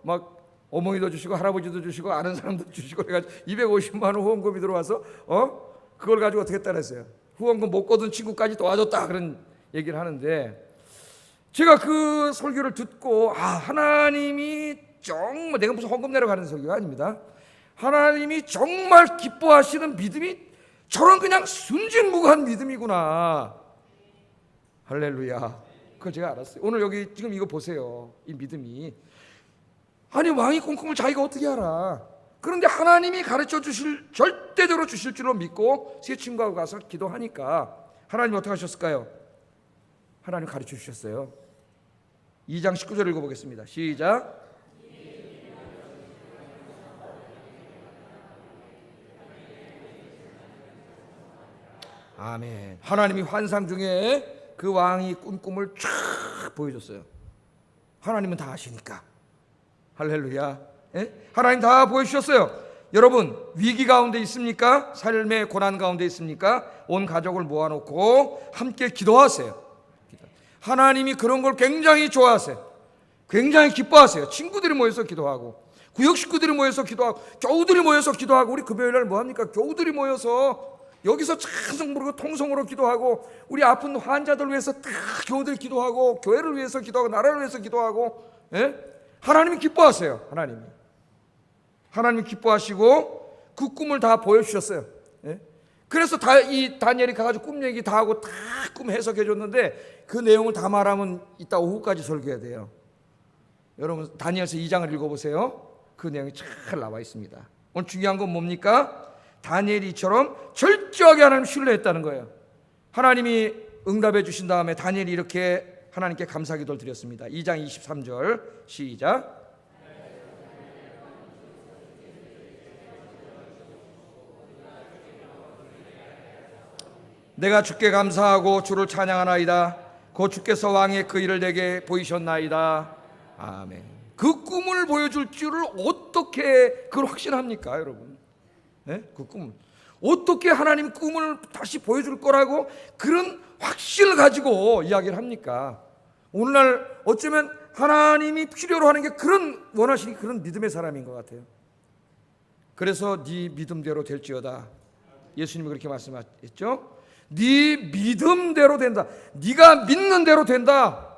A: 막 어머니도 주시고 할아버지도 주시고 아는 사람도 주시고 그래가지고 250만 원 후원금이 들어와서 그걸 가지고 어떻게 했다 그랬어요. 후원금 못 거둔 친구까지 도와줬다 그런 얘기를 하는데, 제가 그 설교를 듣고 하나님이 정말, 내가 무슨 헌금 내러 가는 설교가 아닙니다. 하나님이 정말 기뻐하시는 믿음이 저런 그냥 순진무구한 믿음이구나. 할렐루야. 그걸 제가 알았어요. 오늘 여기 지금 이거 보세요. 이 믿음이. 아니, 왕이 꿈을 자기가 어떻게 알아? 그런데 하나님이 가르쳐 주실, 절대적으로 주실 줄로 믿고 세 친구하고 가서 기도하니까 하나님이 어떻게 하셨을까요? 하나님 가르쳐 주셨어요. 2장 19절 읽어보겠습니다. 시작. 아멘. 하나님이 환상 중에 그 왕이 꾼 꿈을 쫙 보여줬어요. 하나님은 다 아시니까. 할렐루야. 예? 하나님 다 보여주셨어요. 여러분 위기 가운데 있습니까? 삶의 고난 가운데 있습니까? 온 가족을 모아놓고 함께 기도하세요. 하나님이 그런 걸 굉장히 좋아하세요. 굉장히 기뻐하세요. 친구들이 모여서 기도하고, 구역 식구들이 모여서 기도하고, 교우들이 모여서 기도하고. 우리 금요일날 뭐합니까? 교우들이 모여서 여기서 찬송 부르고 통성으로 기도하고, 우리 아픈 환자들 위해서 다 교우들 기도하고, 교회를 위해서 기도하고, 나라를 위해서 기도하고. 예? 하나님이 기뻐하세요. 하나님이 기뻐하시고 그 꿈을 다 보여주셨어요. 예? 그래서 이 다니엘이 가가지고 꿈 얘기 다 하고 다 꿈 해석해 줬는데, 그 내용을 다 말하면 이따 오후까지 설교해야 돼요. 여러분 다니엘서 2장을 읽어보세요. 그 내용이 잘 나와 있습니다. 오늘 중요한 건 뭡니까? 다니엘이 이처럼 철저하게 하나님을 신뢰했다는 거예요. 하나님이 응답해 주신 다음에 다니엘이 이렇게 하나님께 감사 기도를 드렸습니다. 2장 23절 시작. 내가 주께 감사하고 주를 찬양하나이다. 곧 주께서 왕의 그 일을 내게 보이셨나이다. 아멘. 그 꿈을 보여줄 줄을 어떻게 그걸 확신합니까, 여러분? 네? 그 꿈을 어떻게 하나님 꿈을 다시 보여줄 거라고 그런 확신을 가지고 이야기를 합니까? 오늘날 어쩌면 하나님이 필요로 하는 게 그런 원하시는 그런 믿음의 사람인 것 같아요. 그래서 네 믿음대로 될지어다. 예수님이 그렇게 말씀하셨죠. 네 믿음대로 된다. 네가 믿는 대로 된다.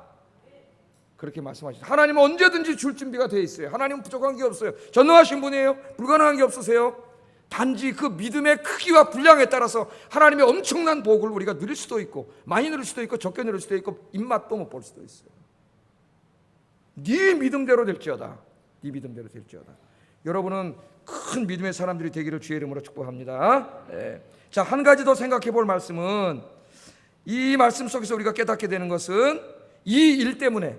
A: 그렇게 말씀하시죠. 하나님은 언제든지 줄 준비가 되어 있어요. 하나님은 부족한 게 없어요. 전능하신 분이에요. 불가능한 게 없으세요. 단지 그 믿음의 크기와 분량에 따라서 하나님의 엄청난 복을 우리가 누릴 수도 있고, 많이 누릴 수도 있고, 적게 누릴 수도 있고, 입맛도 못 볼 수도 있어요. 네 믿음대로 될지어다. 네 믿음대로 될지어다. 여러분은 큰 믿음의 사람들이 되기를 주의 이름으로 축복합니다. 네. 자, 한 가지 더 생각해 볼 말씀은, 이 말씀 속에서 우리가 깨닫게 되는 것은 이 일 때문에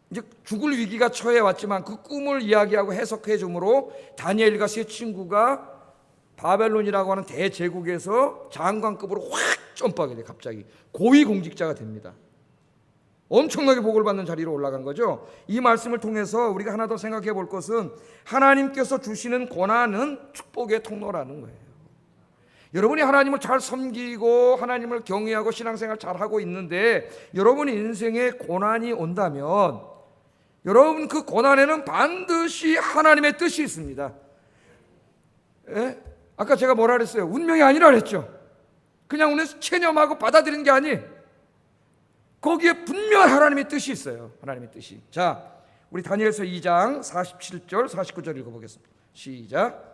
A: 이제 죽을 위기가 처해 왔지만 그 꿈을 이야기하고 해석해 줌으로 다니엘과 세 친구가 바벨론이라고 하는 대제국에서 장관급으로 확 점프하게 돼. 갑자기 고위공직자가 됩니다. 엄청나게 복을 받는 자리로 올라간 거죠. 이 말씀을 통해서 우리가 하나 더 생각해 볼 것은, 하나님께서 주시는 고난은 축복의 통로라는 거예요. 여러분이 하나님을 잘 섬기고 하나님을 경외하고 신앙생활 잘하고 있는데, 여러분의 인생에 고난이 온다면 여러분 그 고난에는 반드시 하나님의 뜻이 있습니다. 예? 아까 제가 뭐라 그랬어요? 운명이 아니라 그랬죠. 그냥 오늘 체념하고 받아들이는 게 아니, 거기에 분명한 하나님의 뜻이 있어요. 하나님의 뜻이. 자, 우리 다니엘서 2장 47절 49절 읽어보겠습니다. 시작.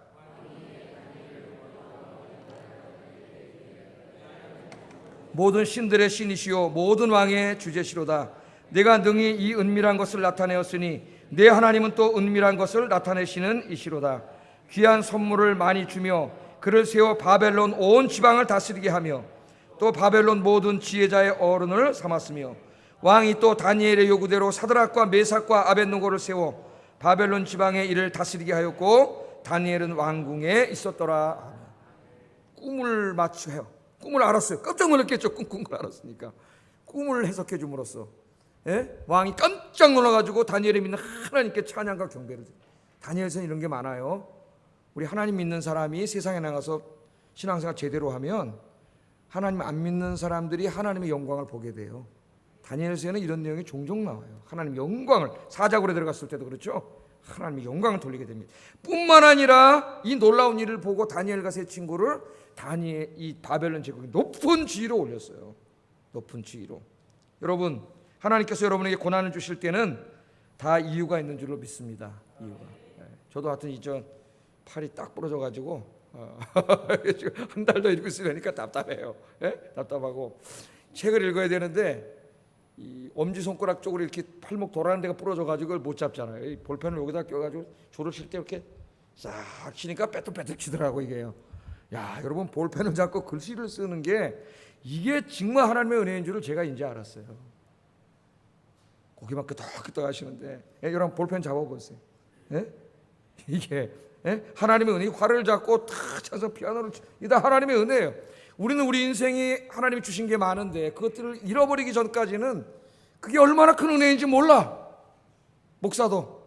A: 모든 신들의 신이시요 모든 왕의 주제시로다. 내가 능히 이 은밀한 것을 나타내었으니 내 하나님은 또 은밀한 것을 나타내시는 이시로다. 귀한 선물을 많이 주며 그를 세워 바벨론 온 지방을 다스리게 하며 또 바벨론 모든 지혜자의 어른을 삼았으며, 왕이 또 다니엘의 요구대로 사드락과 메삭과 아벳느고를 세워 바벨론 지방의 일을 다스리게 하였고 다니엘은 왕궁에 있었더라. 꿈을 맞춰요. 꿈을 알았어요. 깜짝 놀랐겠죠. 꿈 걸 알았으니까. 꿈을 해석해 줌으로써 왕이 깜짝 놀라가지고 다니엘이 믿는 하나님께 찬양과 경배를 드려요. 다니엘서는 이런 게 많아요. 우리 하나님 믿는 사람이 세상에 나가서 신앙생활 제대로 하면 하나님 안 믿는 사람들이 하나님의 영광을 보게 돼요. 다니엘서에는 이런 내용이 종종 나와요. 하나님 영광을, 사자굴에 들어갔을 때도 그렇죠. 하나님의 영광을 돌리게 됩니다. 뿐만 아니라 이 놀라운 일을 보고 다니엘과 세 친구를 이 바벨론 제국이 높은 지위로 올렸어요. 높은 지위로. 여러분, 하나님께서 여러분에게 고난을 주실 때는 다 이유가 있는 줄로 믿습니다. 이유가. 저도 하여튼 이전 팔이 딱 부러져가지고 한 달 더 읽고 있으려니까 답답해요. 답답하고 책을 읽어야 되는데 이 엄지손가락 쪽으로 이렇게 팔목 돌아가는 데가 부러져가지고 그걸 못 잡잖아요. 이 볼펜을 여기다 껴가지고 줄을 칠 때 이렇게 싹 치니까 빼뚝빼뚝 치더라고 이게요. 야, 여러분 볼펜을 잡고 글씨를 쓰는 게 이게 정말 하나님의 은혜인 줄을 제가 이제 알았어요. 고기만 끄덕끄덕 하시는데 여러분 볼펜 잡아보세요. 이게 하나님의 은혜, 활을 잡고 탁 쳐서 피아노를 이게 다 하나님의 은혜예요. 우리는 우리 인생이 하나님이 주신 게 많은데 그것들을 잃어버리기 전까지는 그게 얼마나 큰 은혜인지 몰라. 목사도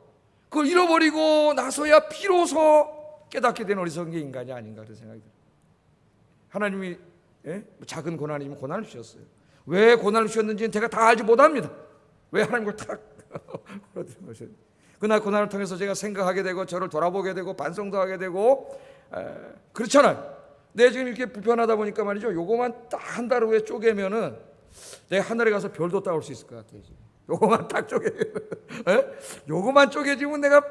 A: 그걸 잃어버리고 나서야 비로소 깨닫게 된 어리석은 게 인간이 아닌가 그런 생각이 들어요. 하나님이 작은 고난이지만 고난을 주셨어요. 왜 고난을 주셨는지는 제가 다 알지 못합니다. 왜 하나님 그걸 탁 그날 고난을 통해서 제가 생각하게 되고 저를 돌아보게 되고 반성도 하게 되고 그렇잖아요. 내 지금 이렇게 불편하다 보니까 말이죠. 요거만 딱 한 달 후에 쪼개면은 내가 하늘에 가서 별도 따올 수 있을 것 같아요. 지금. 요거만 딱 요거만 쪼개지면 내가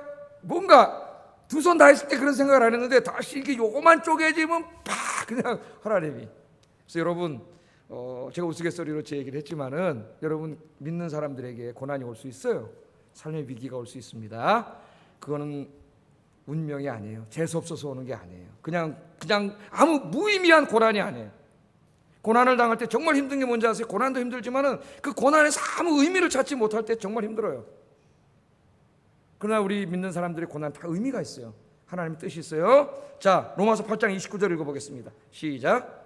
A: 뭔가 두 손 다 했을 때 그런 생각을 안 했는데 다시 이게 요거만 쪼개지면 팍 그냥 하나님이. 그래서 여러분 제가 우스갯소리로 제 얘기를 했지만은 여러분 믿는 사람들에게 고난이 올 수 있어요. 삶의 위기가 올 수 있습니다. 그거는 운명이 아니에요. 재수 없어서 오는 게 아니에요. 그냥 아무 무의미한 고난이 아니에요. 고난을 당할 때 정말 힘든 게 뭔지 아세요? 고난도 힘들지만은 그 고난에서 아무 의미를 찾지 못할 때 정말 힘들어요. 그러나 우리 믿는 사람들의 고난 다 의미가 있어요. 하나님 뜻이 있어요. 자, 로마서 8장 29절 읽어보겠습니다. 시작.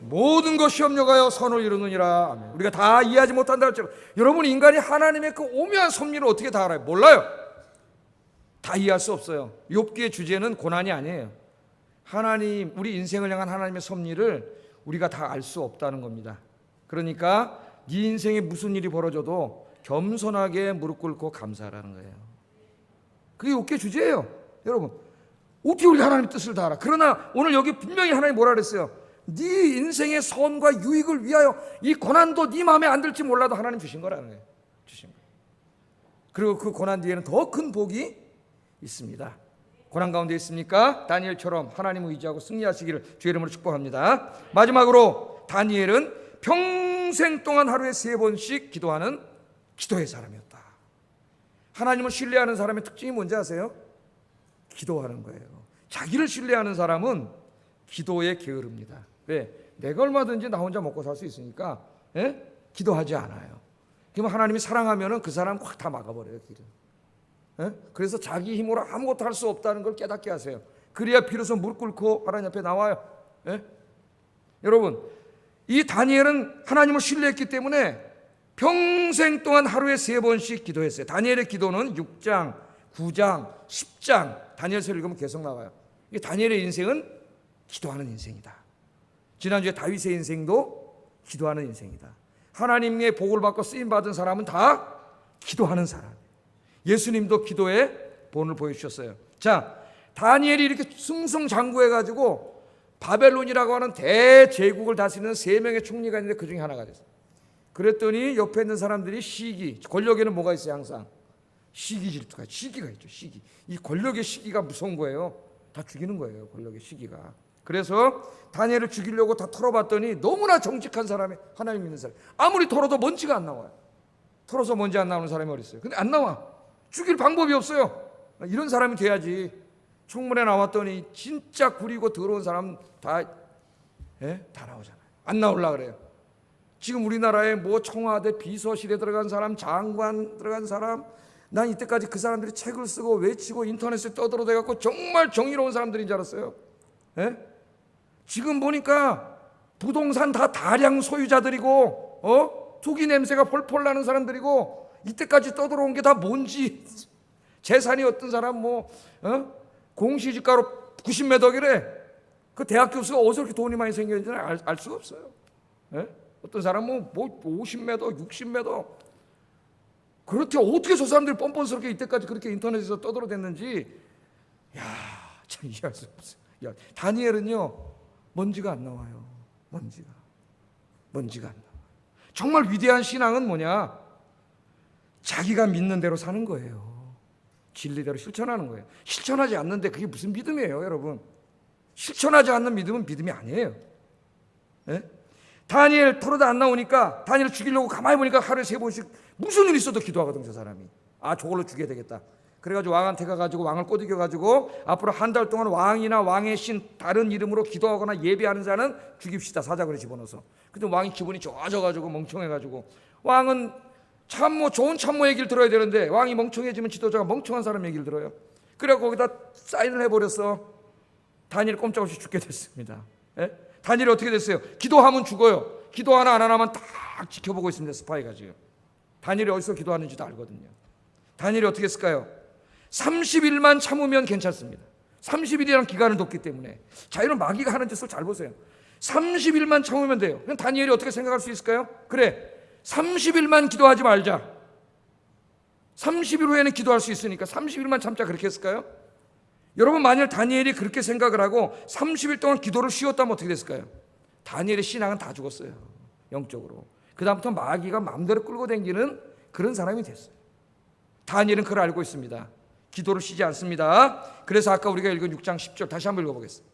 A: 모든 것이 협력하여 선을 이루느니라. 아멘. 우리가 다 이해하지 못한다 할지라도 여러분 인간이 하나님의 그 오묘한 섭리를 어떻게 다 알아요? 몰라요. 다 이해할 수 없어요. 욥기의 주제는 고난이 아니에요. 하나님, 우리 인생을 향한 하나님의 섭리를 우리가 다 알 수 없다는 겁니다. 그러니까 네 인생에 무슨 일이 벌어져도 겸손하게 무릎 꿇고 감사하라는 거예요. 그게 욥기의 주제예요. 여러분 어떻게 우리가 하나님의 뜻을 다 알아? 그러나 오늘 여기 분명히 하나님 뭐라 그랬어요? 네 인생의 선과 유익을 위하여 이 고난도 네 마음에 안 들지 몰라도 하나님 주신 거라는 거예요. 주신 거예요. 그리고 그 고난 뒤에는 더 큰 복이 있습니다. 고난 가운데 있습니까? 다니엘처럼 하나님을 의지하고 승리하시기를 주의 이름으로 축복합니다. 마지막으로 다니엘은 평생 동안 하루에 3번씩 기도하는 기도의 사람이었다. 하나님을 신뢰하는 사람의 특징이 뭔지 아세요? 기도하는 거예요. 자기를 신뢰하는 사람은 기도에 게으릅니다. 왜? 내가 얼마든지 나 혼자 먹고 살 수 있으니까 기도하지 않아요. 그러면 하나님이 사랑하면 그 사람 확 다 막아버려요. 길을. 그래서 자기 힘으로 아무것도 할 수 없다는 걸 깨닫게 하세요. 그래야 비로소 무릎 꿇고 하나님 앞에 나와요. 여러분 이 다니엘은 하나님을 신뢰했기 때문에 평생 동안 하루에 3번씩 기도했어요. 다니엘의 기도는 6장, 9장, 10장 다니엘서 읽으면 계속 나와요. 다니엘의 인생은 기도하는 인생이다. 지난주에 다윗의 인생도 기도하는 인생이다. 하나님의 복을 받고 쓰임받은 사람은 다 기도하는 사람. 예수님도 기도의 본을 보여주셨어요. 자, 다니엘이 이렇게 승승장구해가지고 바벨론이라고 하는 대제국을 다스리는 3명의 총리가 있는데 그 중에 하나가 됐어요. 그랬더니 옆에 있는 사람들이 시기, 권력에는 뭐가 있어요? 항상 시기 질투가, 시기가 있죠. 시기. 이 권력의 시기가 무서운 거예요. 다 죽이는 거예요. 권력의 시기가. 그래서 다니엘을 죽이려고 다 털어봤더니 너무나 정직한 사람이, 하나님 믿는 사람. 아무리 털어도 먼지가 안 나와요. 털어서 먼지 안 나오는 사람이 어디 있어요? 근데 안 나와. 죽일 방법이 없어요. 이런 사람이 돼야지. 청문회 나왔더니 진짜 구리고 더러운 사람 다 나오잖아요. 안 나오려고 그래요. 지금 우리나라에 뭐 청와대 비서실에 들어간 사람, 장관 들어간 사람, 난 이때까지 그 사람들이 책을 쓰고 외치고 인터넷에 떠들어대갖고 정말 정의로운 사람들인 줄 알았어요. 지금 보니까 부동산 다 다량 소유자들이고 투기 냄새가 폴폴 나는 사람들이고 이때까지 떠들어온 게 다 뭔지, 재산이 어떤 사람 공시지가로 90몇 억이래. 그 대학 교수가 어디서 그렇게 돈이 많이 생겼는지는 알 수가 없어요. 어떤 사람은 뭐 50몇 억, 60몇 억. 그렇게 어떻게 저 사람들이 뻔뻔스럽게 이때까지 그렇게 인터넷에서 떠들어댔는지, 참 이해할 수 없어요. 다니엘은요, 먼지가 안 나와요. 먼지가 안 나와요. 정말 위대한 신앙은 뭐냐? 자기가 믿는 대로 사는 거예요. 진리대로 실천하는 거예요. 실천하지 않는데 그게 무슨 믿음이에요, 여러분? 실천하지 않는 믿음은 믿음이 아니에요. 다니엘 털어도 안 나오니까 다니엘 죽이려고 가만히 보니까 하루에 3번씩 무슨 일 있어도 기도하거든, 저 사람이. 저걸로 죽여야 되겠다. 그래가지고 왕한테 가가지고 왕을 꼬드겨가지고 앞으로 한 달 동안 왕이나 왕의 신 다른 이름으로 기도하거나 예배하는 자는 죽입시다, 사자굴에 집어넣어서. 근데 왕이 기분이 좋아져가지고 멍청해가지고, 왕은 참모, 좋은 참모 얘기를 들어야 되는데 왕이 멍청해지면 지도자가 멍청한 사람 얘기를 들어요. 그래서 거기다 사인을 해버렸어. 다니엘 꼼짝없이 죽게 됐습니다. 다니엘이 어떻게 됐어요? 기도하면 죽어요. 기도하나 안 하나만 딱 지켜보고 있습니다. 스파이가 지금. 다니엘이 어디서 기도하는지도 알거든요. 다니엘이 어떻게 했을까요? 30일만 참으면 괜찮습니다. 30일이라는 기간을 뒀기 때문에. 자, 이런 마귀가 하는 짓을 잘 보세요. 30일만 참으면 돼요. 그럼 다니엘이 어떻게 생각할 수 있을까요? 그래, 30일만 기도하지 말자. 30일 후에는 기도할 수 있으니까 30일만 참자, 그렇게 했을까요? 여러분, 만일 다니엘이 그렇게 생각을 하고 30일 동안 기도를 쉬었다면 어떻게 됐을까요? 다니엘의 신앙은 다 죽었어요. 영적으로. 그 다음부터 마귀가 마음대로 끌고 다니는 그런 사람이 됐어요. 다니엘은 그걸 알고 있습니다. 기도를 쉬지 않습니다. 그래서 아까 우리가 읽은 6장 10절 다시 한번 읽어보겠습니다.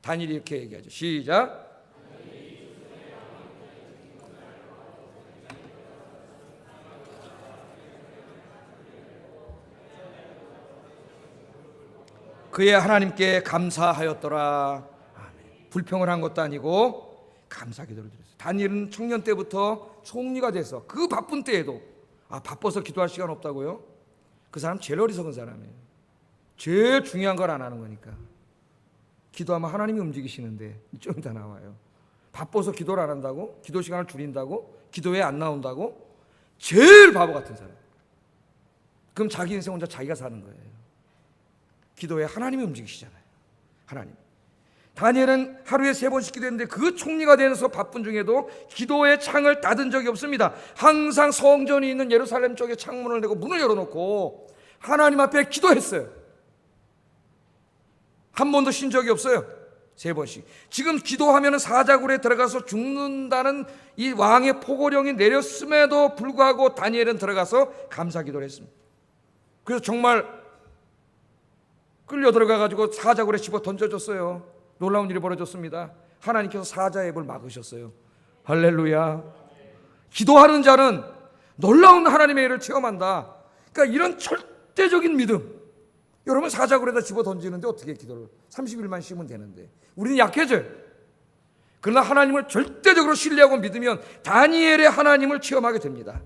A: 다니엘이 이렇게 얘기하죠. 시작. 그의 하나님께 감사하였더라. 아멘. 불평을 한 것도 아니고 감사 기도를 드렸어요. 다니엘은 청년 때부터 총리가 돼서 그 바쁜 때에도 바빠서 기도할 시간 없다고요? 그 사람 제일 어리석은 사람이에요. 제일 중요한 걸 안 하는 거니까. 기도하면 하나님이 움직이시는데 좀 이따 나와요. 바빠서 기도를 안 한다고? 기도 시간을 줄인다고? 기도에 안 나온다고? 제일 바보 같은 사람. 그럼 자기 인생 혼자 자기가 사는 거예요. 기도에 하나님이 움직이시잖아요. 하나님. 다니엘은 하루에 3번씩 기도했는데 그 총리가 되면서 바쁜 중에도 기도의 창을 닫은 적이 없습니다. 항상 성전이 있는 예루살렘 쪽에 창문을 내고 문을 열어놓고 하나님 앞에 기도했어요. 한 번도 쉰 적이 없어요. 3번씩. 지금 기도하면 사자굴에 들어가서 죽는다는 이 왕의 포고령이 내렸음에도 불구하고 다니엘은 들어가서 감사 기도를 했습니다. 그래서 정말 끌려 들어가가지고 사자굴에 집어 던져줬어요. 놀라운 일이 벌어졌습니다. 하나님께서 사자의 입을 막으셨어요. 할렐루야. 기도하는 자는 놀라운 하나님의 일을 체험한다. 그러니까 이런 절대적인 믿음. 여러분, 사자굴에다 집어 던지는데 어떻게 기도를 30일만 쉬면 되는데 우리는 약해져요. 그러나 하나님을 절대적으로 신뢰하고 믿으면 다니엘의 하나님을 체험하게 됩니다.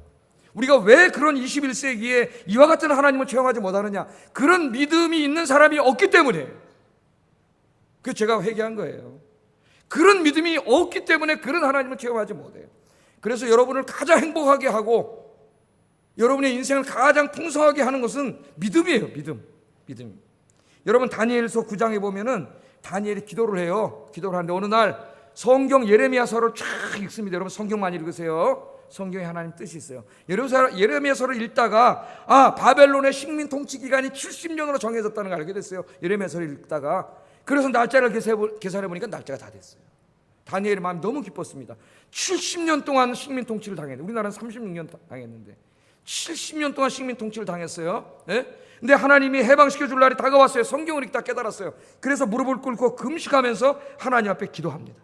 A: 우리가 왜 그런 21세기에 이와 같은 하나님을 체험하지 못하느냐? 그런 믿음이 있는 사람이 없기 때문이에요. 그래서 제가 회개한 거예요. 그런 믿음이 없기 때문에 그런 하나님을 체험하지 못해요. 그래서 여러분을 가장 행복하게 하고 여러분의 인생을 가장 풍성하게 하는 것은 믿음이에요. 믿음. 여러분, 다니엘서 9장에 보면은 다니엘이 기도를 해요. 기도를 하는데 어느 날 성경 예레미야서를 쫙 읽습니다. 여러분, 성경 많이 읽으세요. 성경에 하나님 뜻이 있어요. 예레미야서를 읽다가 바벨론의 식민 통치 기간이 70년으로 정해졌다는 걸 알게 됐어요. 예레미야서를 읽다가. 그래서 날짜를 계산해 보니까 날짜가 다 됐어요. 다니엘의 마음이 너무 기뻤습니다. 70년 동안 식민 통치를 당했는데, 우리나라는 36년 당했는데 70년 동안 식민 통치를 당했어요. 네? 근데 하나님이 해방시켜 줄 날이 다가왔어요. 성경을 읽다 깨달았어요. 그래서 무릎을 꿇고 금식하면서 하나님 앞에 기도합니다.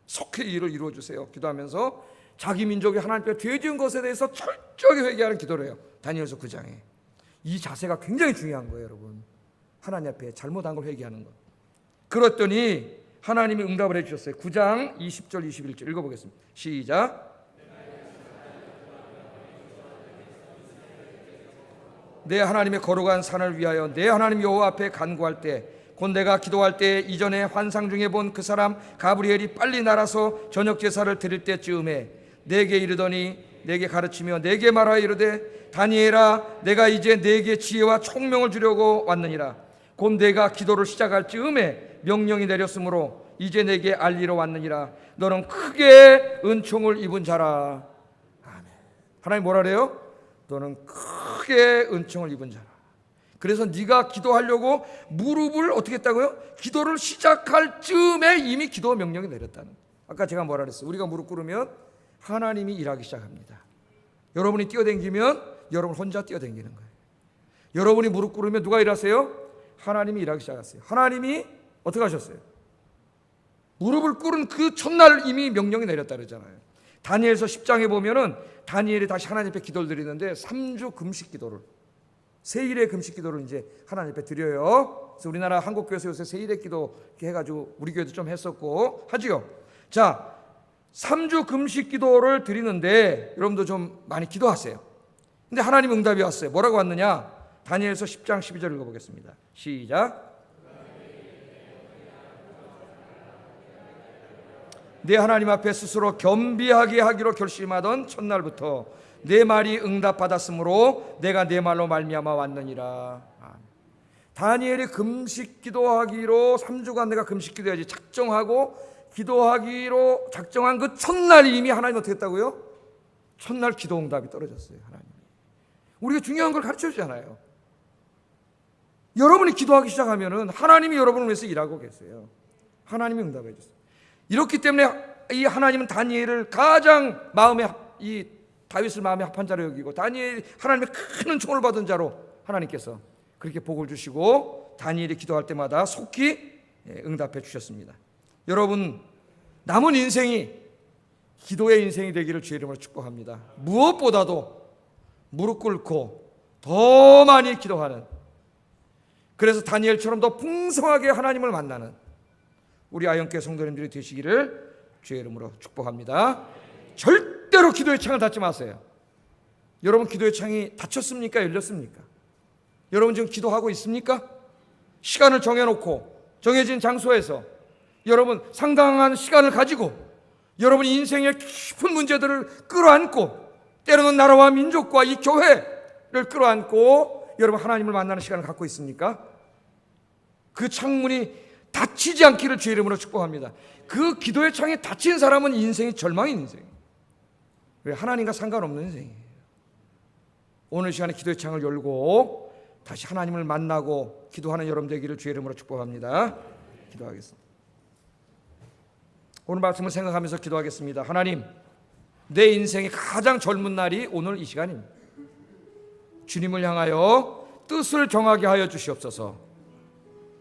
A: 속히 일을 이루어 주세요. 기도하면서 자기 민족이 하나님 앞에 죄 지은 것에 대해서 철저하게 회개하는 기도를 해요. 다니엘서 9장에. 이 자세가 굉장히 중요한 거예요, 여러분. 하나님 앞에 잘못한 걸 회개하는 것. 그랬더니 하나님이 응답을 해주셨어요. 9장 20절 21절 읽어보겠습니다. 시작. 내 하나님의 거룩한 산을 위하여 내 하나님 여호와 앞에 간구할 때 곧 내가 기도할 때 이전에 환상 중에 본 그 사람 가브리엘이 빨리 날아서 저녁 제사를 드릴 때쯤에 내게 이르더니 내게 가르치며 내게 말하여 이르되 다니엘아, 내가 이제 내게 지혜와 총명을 주려고 왔느니라. 곧 내가 기도를 시작할 즈음에 명령이 내렸으므로 이제 내게 알리러 왔느니라. 너는 크게 은총을 입은 자라. 아멘. 하나님 뭐라 그래요? 너는 크게 은총을 입은 자라. 그래서 네가 기도하려고 무릎을 어떻게 했다고요? 기도를 시작할 즈음에 이미 기도 명령이 내렸다는. 아까 제가 뭐라 그랬어요? 우리가 무릎 꿇으면 하나님이 일하기 시작합니다. 여러분이 뛰어댕기면 여러분 혼자 뛰어댕기는 거예요. 여러분이 무릎 꿇으면 누가 일하세요? 하나님이 일하기 시작했어요. 하나님이 어떻게 하셨어요? 무릎을 꿇은 그 첫날 이미 명령이 내렸다 그러잖아요. 다니엘서 10장에 보면은 다니엘이 다시 하나님 앞에 기도를 드리는데 3주 금식 기도를, 세일의 금식 기도를 이제 하나님 앞에 드려요. 그래서 우리나라 한국교회에서 요새 세일의 기도 해가지고 우리 교회도 좀 했었고 하지요. 자, 3주 금식 기도를 드리는데 여러분도 좀 많이 기도하세요. 근데 하나님 응답이 왔어요. 뭐라고 왔느냐? 다니엘서 10장 12절 읽어보겠습니다. 시작. 내 하나님 앞에 스스로 겸비하게 하기로 결심하던 첫날부터 내 말이 응답받았으므로 내가 내 말로 말미암아 왔느니라. 다니엘이 금식 기도하기로 3주간 내가 금식 기도해야지 작정하고 기도하기로 작정한 그 첫날 이미 하나님 어떻게 했다고요? 첫날 기도 응답이 떨어졌어요. 하나님 우리가 중요한 걸 가르쳐 주잖아요. 여러분이 기도하기 시작하면은 하나님이 여러분을 위해서 일하고 계세요. 하나님이 응답해 주세요. 이렇기 때문에 이 하나님은 다니엘을 가장 이 다윗을 마음에 합한 자로 여기고 다니엘이 하나님의 큰 은총을 받은 자로 하나님께서 그렇게 복을 주시고 다니엘이 기도할 때마다 속히 응답해 주셨습니다. 여러분 남은 인생이 기도의 인생이 되기를 주의 이름으로 축복합니다. 무엇보다도 무릎 꿇고 더 많이 기도하는, 그래서 다니엘처럼 더 풍성하게 하나님을 만나는 우리 아영교회 성도님들이 되시기를 주의 이름으로 축복합니다. 절대로 기도의 창을 닫지 마세요. 여러분 기도의 창이 닫혔습니까? 열렸습니까? 여러분 지금 기도하고 있습니까? 시간을 정해놓고 정해진 장소에서 여러분 상당한 시간을 가지고 여러분 인생의 깊은 문제들을 끌어안고 때로는 나라와 민족과 이 교회를 끌어안고 여러분 하나님을 만나는 시간을 갖고 있습니까? 그 창문이 닫히지 않기를 주의 이름으로 축복합니다. 그 기도의 창이 닫힌 사람은 인생이 절망인 인생이에요. 왜? 하나님과 상관없는 인생이에요. 오늘 시간에 기도의 창을 열고 다시 하나님을 만나고 기도하는 여러분 되기를 주의 이름으로 축복합니다. 기도하겠습니다. 오늘 말씀을 생각하면서 기도하겠습니다. 하나님, 내 인생의 가장 젊은 날이 오늘 이 시간입니다. 주님을 향하여 뜻을 정하게 하여 주시옵소서.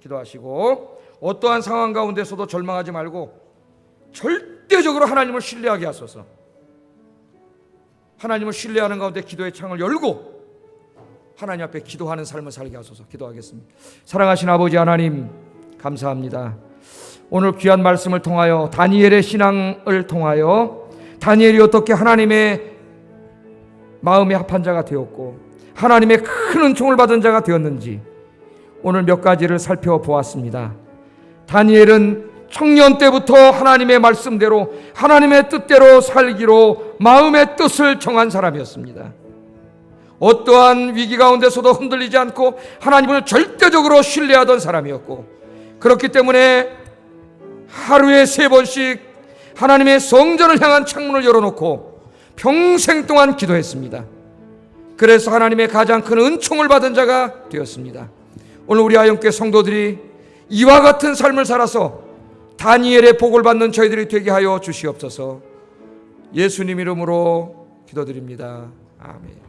A: 기도하시고 어떠한 상황 가운데서도 절망하지 말고 절대적으로 하나님을 신뢰하게 하소서. 하나님을 신뢰하는 가운데 기도의 창을 열고 하나님 앞에 기도하는 삶을 살게 하소서. 기도하겠습니다. 사랑하신 아버지 하나님, 감사합니다. 오늘 귀한 말씀을 통하여 다니엘의 신앙을 통하여 다니엘이 어떻게 하나님의 마음에 합한 자가 되었고 하나님의 큰 은총을 받은 자가 되었는지 오늘 몇 가지를 살펴보았습니다. 다니엘은 청년 때부터 하나님의 말씀대로 하나님의 뜻대로 살기로 마음의 뜻을 정한 사람이었습니다. 어떠한 위기 가운데서도 흔들리지 않고 하나님을 절대적으로 신뢰하던 사람이었고, 그렇기 때문에 하루에 3번씩 하나님의 성전을 향한 창문을 열어놓고 평생 동안 기도했습니다. 그래서 하나님의 가장 큰 은총을 받은 자가 되었습니다. 오늘 우리 아영교회 성도들이 이와 같은 삶을 살아서 다니엘의 복을 받는 저희들이 되게 하여 주시옵소서. 예수님 이름으로 기도드립니다. 아멘.